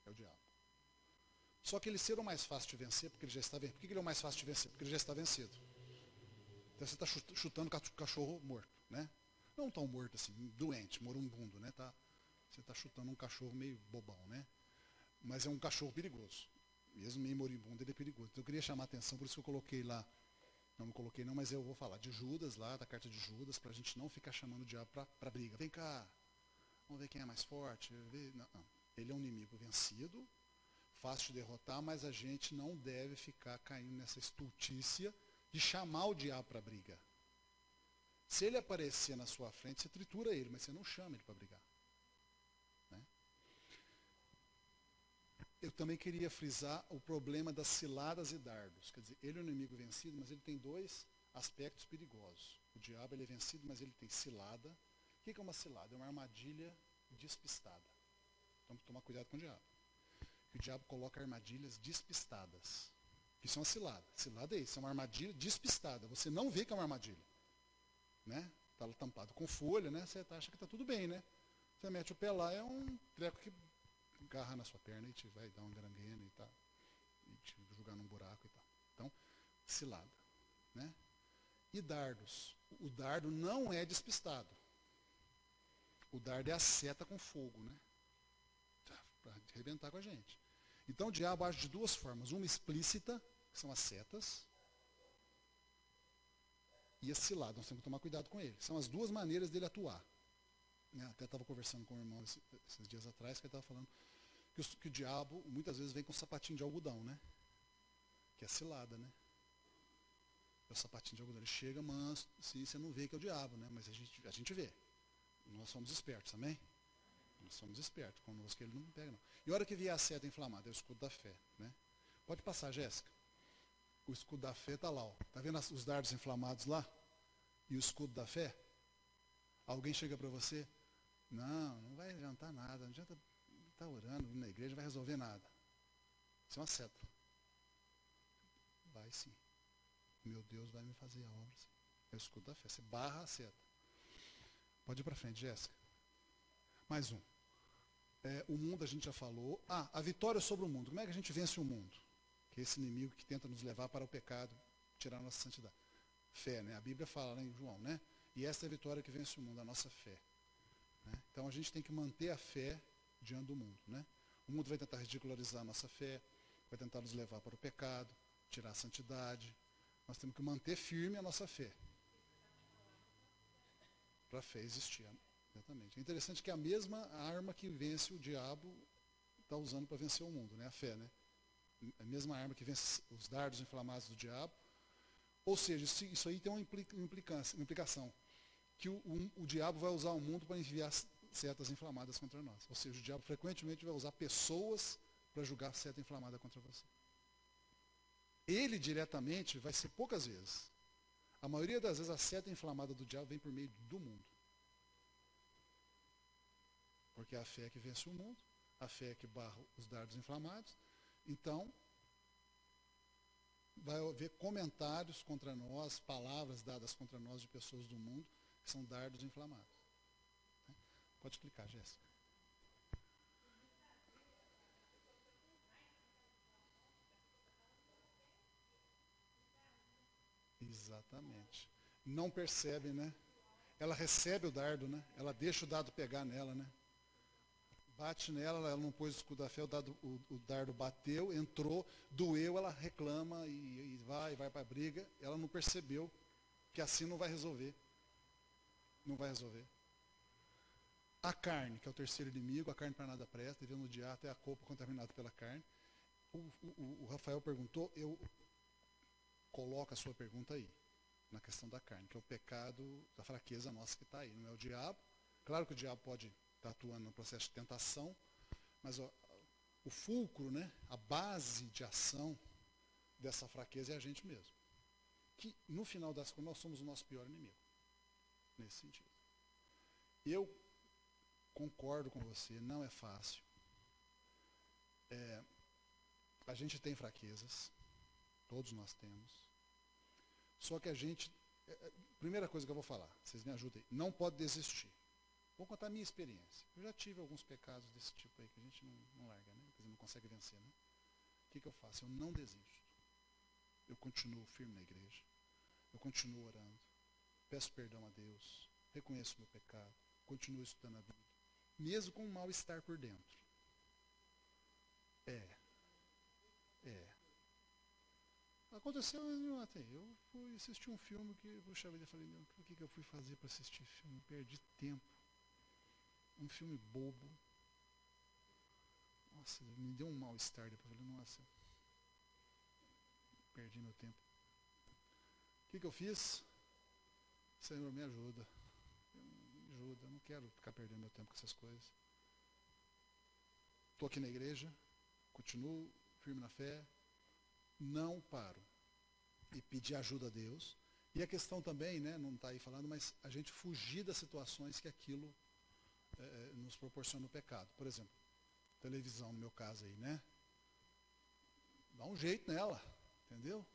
Speaker 1: é o diabo. Só que ele ser o mais fácil de vencer, porque ele já está vencido. Por que ele é o mais fácil de vencer? Porque ele já está vencido. Então você está chutando cachorro morto, né? Não tão morto assim, doente, moribundo, né? Você está chutando um cachorro meio bobão, né? Mas é um cachorro perigoso. Mesmo meio moribundo, ele é perigoso. Então eu queria chamar a atenção, por isso que eu coloquei lá, não coloquei não, mas eu vou falar de Judas lá, da carta de Judas, para a gente não ficar chamando o diabo para briga. Vem cá, vamos ver quem é mais forte. Não. Ele é um inimigo vencido, fácil de derrotar, mas a gente não deve ficar caindo nessa estultícia de chamar o diabo para briga. Se ele aparecer na sua frente, você tritura ele, mas você não chama ele para brigar. Né? Eu também queria frisar o problema das ciladas e dardos. Quer dizer, ele é um inimigo vencido, mas ele tem dois aspectos perigosos. O diabo ele é vencido, mas ele tem cilada. O que é uma cilada? É uma armadilha despistada. Então, tomar cuidado com o diabo. O diabo coloca armadilhas despistadas. Isso é uma cilada. Cilada é isso, é uma armadilha despistada. Você não vê que é uma armadilha. Né? Está tampado com folha, né? Você acha que está tudo bem, né? Você mete o pé lá, é um treco que agarra na sua perna e te vai dar um grangueno e te jogar num buraco e tal. Então, cilada. Né? E dardos. O dardo não é despistado. O dardo é a seta com fogo, né? Para arrebentar com a gente. Então o diabo age de duas formas. Uma explícita, que são as setas, e a cilada. Nós temos que tomar cuidado com ele. São as duas maneiras dele atuar. Até estava conversando com o irmão esses dias atrás, que ele estava falando que o diabo muitas vezes vem com um sapatinho de algodão, né? Que é cilada, né? É o sapatinho de algodão. Ele chega manso, sim, você não vê que é o diabo, né? Mas a gente vê. Nós somos espertos, amém? Nós somos espertos. Conosco ele não pega, não. E a hora que vier a seta inflamada, é o escudo da fé, né? Pode passar, Jéssica. O escudo da fé está lá, ó. Está vendo os dardos inflamados lá? E o escudo da fé? Alguém chega para você, não vai adiantar nada, não adianta estar orando, indo na igreja, não vai resolver nada. Isso é uma seta. Vai sim. Meu Deus vai me fazer a obra. Sim. É o escudo da fé. Você barra a seta. Pode ir para frente, Jéssica. Mais um. O mundo a gente já falou. A vitória sobre o mundo. Como é que a gente vence o mundo? Que é esse inimigo que tenta nos levar para o pecado, tirar a nossa santidade. Fé, né? A Bíblia fala lá em João, né? E essa é a vitória que vence o mundo, a nossa fé. Né? Então a gente tem que manter a fé diante do mundo, né? O mundo vai tentar ridicularizar a nossa fé, vai tentar nos levar para o pecado, tirar a santidade. Nós temos que manter firme a nossa fé. Para a fé existir. Exatamente. É interessante que a mesma arma que vence o diabo está usando para vencer o mundo, né? A fé, né? A mesma arma que vence os dardos inflamados do diabo. Ou seja, isso aí tem uma implicação. Que o diabo vai usar o mundo para enviar setas inflamadas contra nós. Ou seja, o diabo frequentemente vai usar pessoas para julgar seta inflamada contra você. Ele diretamente vai ser poucas vezes. A maioria das vezes a seta inflamada do diabo vem por meio do mundo. Porque é a fé que vence o mundo, a fé que barra os dardos inflamados. Então, vai haver comentários contra nós, palavras dadas contra nós de pessoas do mundo, que são dardos inflamados. Pode clicar, Jéssica. Exatamente. Não percebe, né? Ela recebe o dardo, né? Ela deixa o dardo pegar nela, né? Bate nela, ela não pôs o escudo da fé, o dardo bateu, entrou, doeu, ela reclama e vai para a briga. Ela não percebeu que assim não vai resolver. Não vai resolver. A carne, que é o terceiro inimigo, a carne para nada presta, devemos odiar até a culpa contaminada pela carne. O Rafael perguntou, eu coloco a sua pergunta aí, na questão da carne, que é o pecado da fraqueza nossa que está aí, não é o diabo. Claro que o diabo pode estar atuando no processo de tentação, mas o fulcro, né, a base de ação dessa fraqueza é a gente mesmo. Que, no final das contas, nós somos o nosso pior inimigo, nesse sentido. Eu concordo com você, não é fácil. A gente tem fraquezas, todos nós temos. Só que a gente, primeira coisa que eu vou falar, vocês me ajudem, não pode desistir. Vou contar a minha experiência. Eu já tive alguns pecados desse tipo aí que a gente não larga, né? Quer dizer, não consegue vencer, né? O que eu faço? Eu não desisto. Eu continuo firme na igreja. Eu continuo orando. Peço perdão a Deus. Reconheço o meu pecado. Continuo estudando a Bíblia. Mesmo com um mal-estar por dentro. Aconteceu, eu fui assistir um filme que, puxa vida, eu falei, meu, o que eu fui fazer para assistir filme? Perdi tempo. Um filme bobo. Nossa, me deu um mal-estar depois. Eu falei, nossa, perdi meu tempo. O que eu fiz? Senhor, me ajuda. Me ajuda, eu não quero ficar perdendo meu tempo com essas coisas. Estou aqui na igreja, continuo firme na fé, não paro. E pedir ajuda a Deus. E a questão também, né, não está aí falando, mas a gente fugir das situações que aquilo nos proporciona o pecado. Por exemplo, televisão, no meu caso aí, né? Dá um jeito nela, entendeu?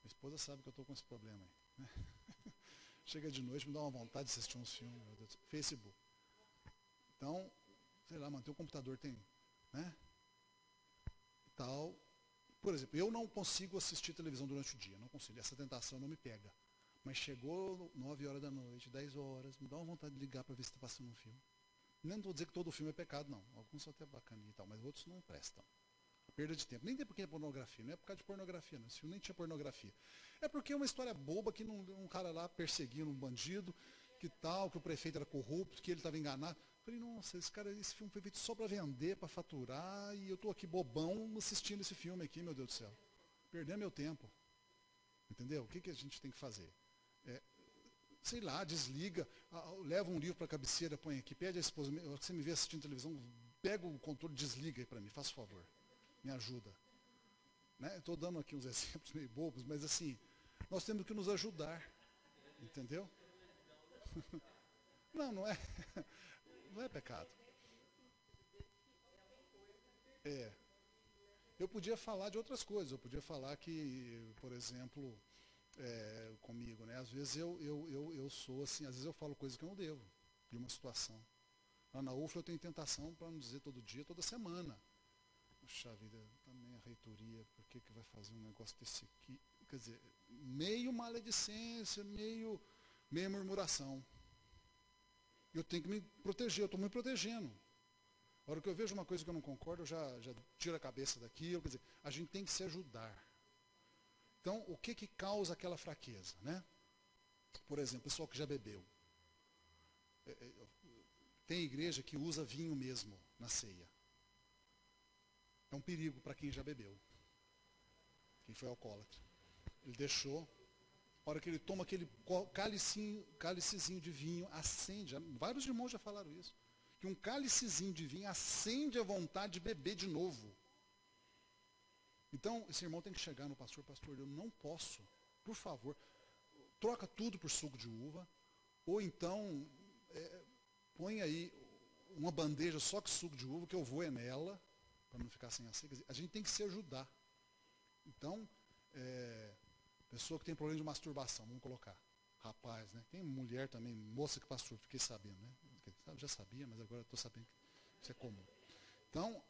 Speaker 1: Minha esposa sabe que eu estou com esse problema aí. Né? Chega de noite, me dá uma vontade de assistir uns filmes, meu Deus, Facebook. Então, sei lá, manter o computador tem, né? Tal. Por exemplo, eu não consigo assistir televisão durante o dia, não consigo, essa tentação não me pega. Mas chegou 9 horas da noite, 10 horas, me dá uma vontade de ligar para ver se está passando um filme. Não estou dizendo que todo filme é pecado, não. Alguns são até bacaninhos e tal, mas outros não prestam. Perda de tempo. Nem tem porque é pornografia, não é por causa de pornografia, não. Esse filme nem tinha pornografia. É porque é uma história boba que um cara lá perseguindo um bandido, que tal, que o prefeito era corrupto, que ele estava enganado. Eu falei, nossa, esse filme foi feito só para vender, para faturar, e eu estou aqui bobão assistindo esse filme aqui, meu Deus do céu. Perdendo meu tempo. Entendeu? O que a gente tem que fazer? Sei lá, desliga, leva um livro para a cabeceira, põe aqui, pede à esposa, você me vê assistindo televisão, pega o controle, desliga aí para mim, faça favor, me ajuda. Né? Estou dando aqui uns exemplos meio bobos, mas assim, nós temos que nos ajudar, entendeu? Não é pecado. Eu podia falar de outras coisas, eu podia falar que, por exemplo, comigo, né? Às vezes eu sou assim, às vezes eu falo coisas que eu não devo, de uma situação. Lá na UFLA eu tenho tentação, para não dizer todo dia, toda semana. Puxa vida, também a reitoria, por que vai fazer um negócio desse aqui? Quer dizer, meio maledicência, meio murmuração. Eu tenho que me proteger, eu estou me protegendo. A hora que eu vejo uma coisa que eu não concordo, eu já tiro a cabeça daquilo. Quer dizer, a gente tem que se ajudar. Então, o que causa aquela fraqueza, né? Por exemplo, pessoal que já bebeu. Tem igreja que usa vinho mesmo na ceia. É um perigo para quem já bebeu. Quem foi alcoólatra. Ele deixou. A hora que ele toma aquele cálicezinho de vinho, acende. Vários irmãos já falaram isso. Que um cálicezinho de vinho acende a vontade de beber de novo. Então, esse irmão tem que chegar no pastor, eu não posso, por favor, troca tudo por suco de uva, ou então, põe aí uma bandeja só com suco de uva, que eu vou nela, para não ficar sem assim. Quer dizer, a gente tem que se ajudar. Então, pessoa que tem problema de masturbação, vamos colocar, rapaz, né? Tem mulher também, moça que masturba, fiquei sabendo, né? Já sabia, mas agora estou sabendo que isso é comum. Então,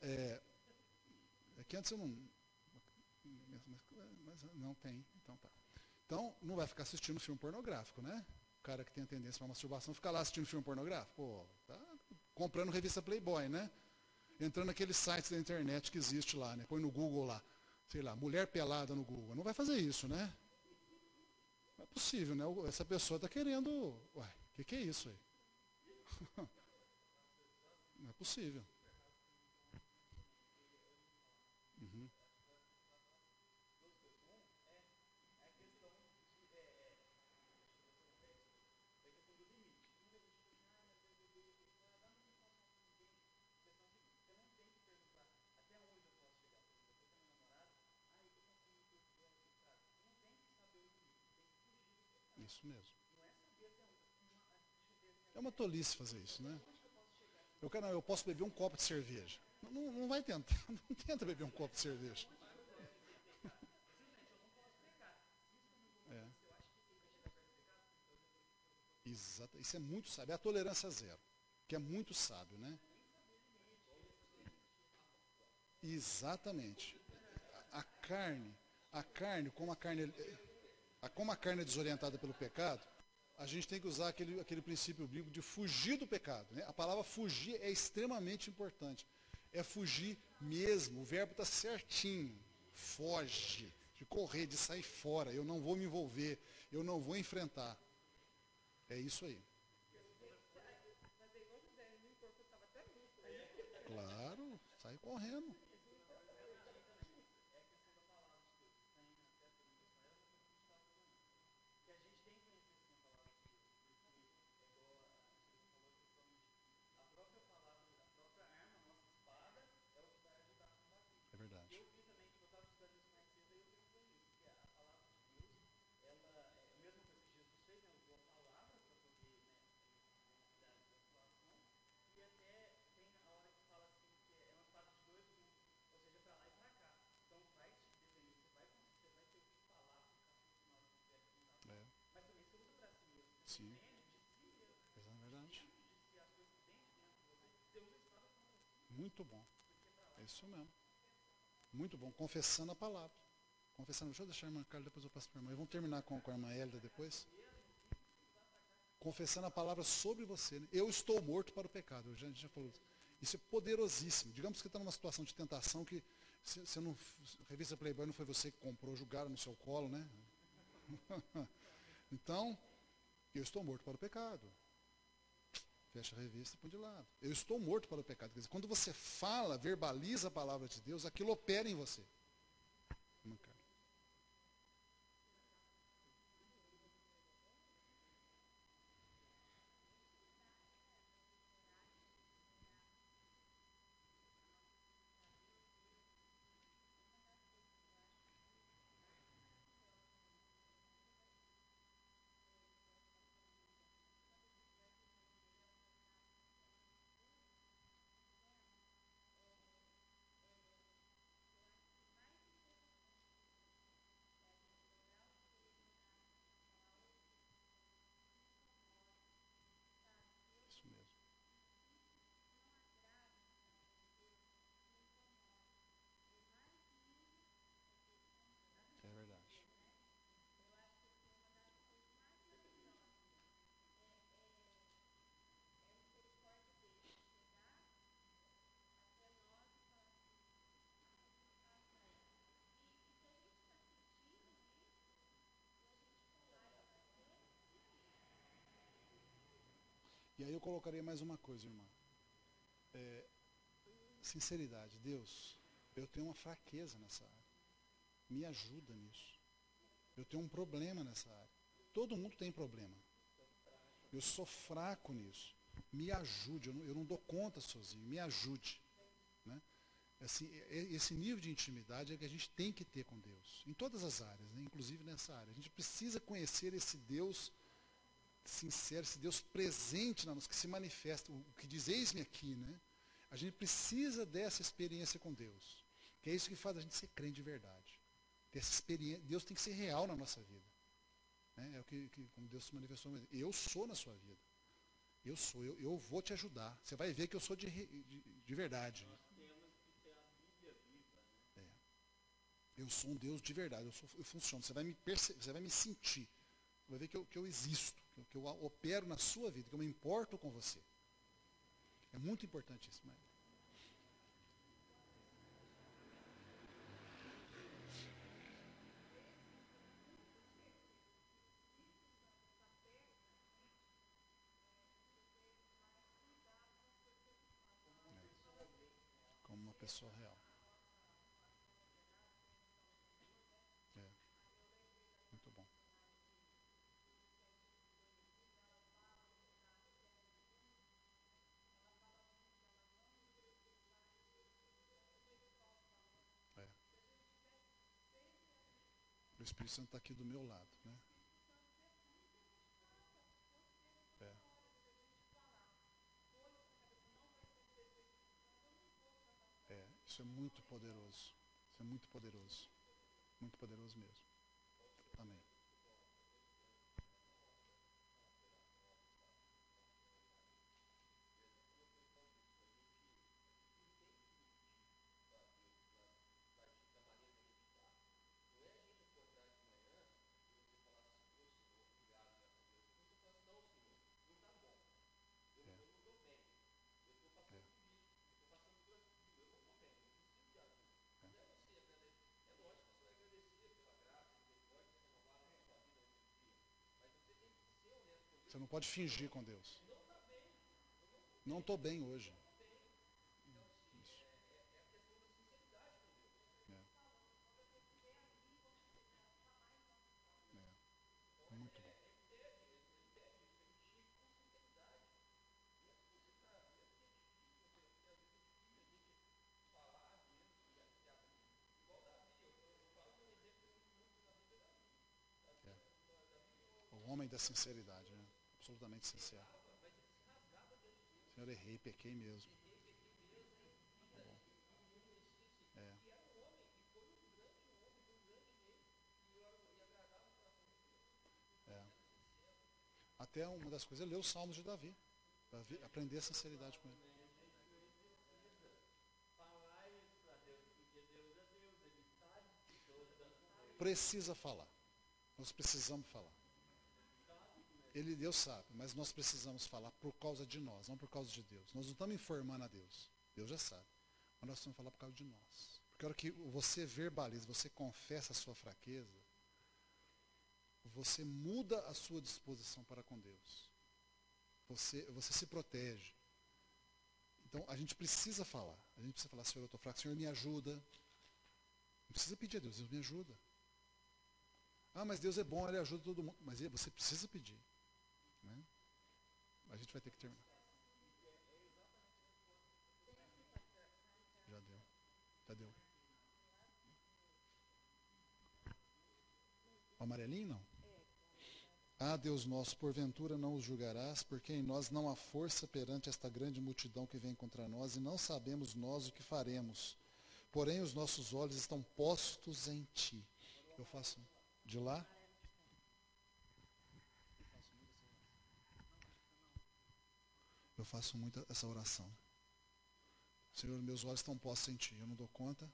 Speaker 1: que antes eu não... Mas não tem, então tá. Então, não vai ficar assistindo filme pornográfico, né? O cara que tem a tendência para masturbação fica lá assistindo filme pornográfico. Pô, tá comprando revista Playboy, né? Entrando naqueles sites da internet que existe lá, né? Põe no Google lá, sei lá, mulher pelada no Google. Não vai fazer isso, né? Não é possível, né? Essa pessoa está querendo... Uai, o que é isso aí? Não é possível. Uhum. Isso mesmo. É uma tolice fazer isso, né? Eu posso beber um copo de cerveja. Não vai tentar, não tenta beber um copo de cerveja. É, exato. Isso é muito sábio. É a tolerância zero, que é muito sábio, né? Exatamente. A carne, a carne, como a carne é desorientada pelo pecado, a gente tem que usar aquele princípio bíblico de fugir do pecado, né? A palavra fugir é extremamente importante. É fugir mesmo, o verbo está certinho. Foge, de correr, de sair fora. Eu não vou me envolver, eu não vou enfrentar. É isso aí. Claro, sai correndo. É verdade. É, sim, é verdade. Muito bom. É isso mesmo. Muito bom. Confessando a palavra. Confessando. Deixa eu deixar a irmã Carla, depois eu passo para a irmã. E vamos terminar com a irmã Hélida depois. Confessando a palavra sobre você. Né? Eu estou morto para o pecado. A gente já falou isso. Isso é poderosíssimo. Digamos que você está numa situação de tentação que você não, a revista Playboy não foi você que comprou, julgaram no seu colo, né? Então, eu estou morto para o pecado. Fecha a revista e põe de lado. Eu estou morto para o pecado. Quer dizer, quando você fala, verbaliza a palavra de Deus, aquilo opera em você. Isso mesmo. É verdade. E aí eu colocaria mais uma coisa, irmã. Sinceridade. Deus, eu tenho uma fraqueza nessa área. Me ajuda nisso. Eu tenho um problema nessa área. Todo mundo tem problema. Eu sou fraco nisso. Me ajude. Eu não dou conta sozinho. Me ajude. Né? Assim, esse nível de intimidade é que a gente tem que ter com Deus. Em todas as áreas, né? Inclusive nessa área. A gente precisa conhecer esse Deus sincero, esse Deus presente na nossa, que se manifesta, o que diz, eis-me aqui, né? A gente precisa dessa experiência com Deus. Que é isso que faz a gente ser crente de verdade. Essa experiência, Deus tem que ser real na nossa vida. Né? É o que como Deus se manifestou. Eu sou na sua vida. Eu sou, eu vou te ajudar. Você vai ver que eu sou de verdade. É. Eu sou um Deus de verdade, eu funciono. Você vai me sentir. Você vai ver que eu existo, que eu opero na sua vida, que eu me importo com você. É muito importante isso, mãe. pessoa real. É, muito bom. É. O Espírito Santo está aqui do meu lado, né? É, isso é muito poderoso. Isso é muito poderoso. Muito poderoso mesmo. Amém. É, é, é. Você não pode fingir com Deus. Não estou bem hoje. Isso. É, muito bom. É. O homem da sinceridade, né? Absolutamente sincero. Senhor, errei, pequei mesmo. Tá bom. É, é. Até uma das coisas é ler os Salmos de Davi. Aprender a sinceridade com ele. Precisa falar. Nós precisamos falar. Deus sabe, mas nós precisamos falar por causa de nós, não por causa de Deus. Nós não estamos informando a Deus. Deus já sabe. Mas nós precisamos falar por causa de nós. Porque a hora que você verbaliza, você confessa a sua fraqueza, você muda a sua disposição para com Deus. Você se protege. Então a gente precisa falar. A gente precisa falar, Senhor, eu estou fraco, Senhor, me ajuda. Não precisa pedir a Deus, Deus me ajuda. Ah, mas Deus é bom, Ele ajuda todo mundo. Mas você precisa pedir. Né? A gente vai ter que terminar. Já deu. Já deu. O amarelinho não? Ah, Deus nosso, porventura não os julgarás, porque em nós não há força perante esta grande multidão que vem contra nós, e não sabemos nós o que faremos. Porém, os nossos olhos estão postos em ti. Eu faço de lá. Eu faço muito essa oração. Senhor, meus olhos estão postos em ti, eu não dou conta.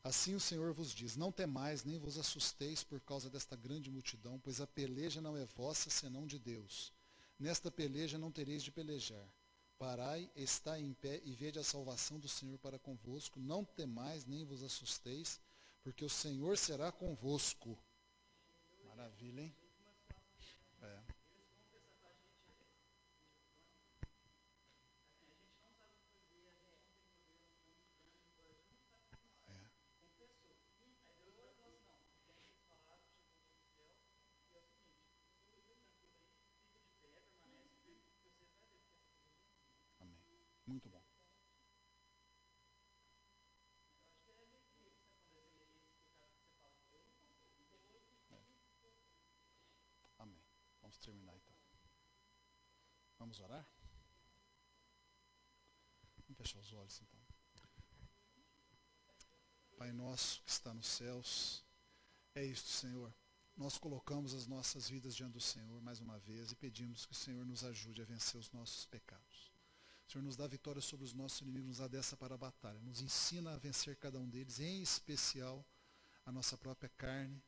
Speaker 1: Assim o Senhor vos diz, não temais, nem vos assusteis por causa desta grande multidão, pois a peleja não é vossa, senão de Deus. Nesta peleja não tereis de pelejar. Parai, estai em pé e vede a salvação do Senhor para convosco. Não temais, nem vos assusteis, porque o Senhor será convosco. Maravilha, hein? É. É. Amém. Muito bom. É. Amém. Vamos terminar então. Vamos orar? Vamos fechar os olhos então. Pai nosso que está nos céus, é isto, Senhor. Nós colocamos as nossas vidas diante do Senhor mais uma vez e pedimos que o Senhor nos ajude a vencer os nossos pecados. O Senhor nos dá vitória sobre os nossos inimigos, nos dá dessa para a batalha. Nos ensina a vencer cada um deles, em especial a nossa própria carne,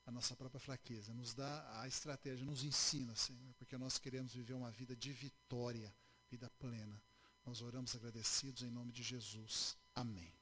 Speaker 1: a nossa própria fraqueza. Nos dá a estratégia, nos ensina, Senhor, porque nós queremos viver uma vida de vitória, vida plena. Nós oramos agradecidos em nome de Jesus. Amém.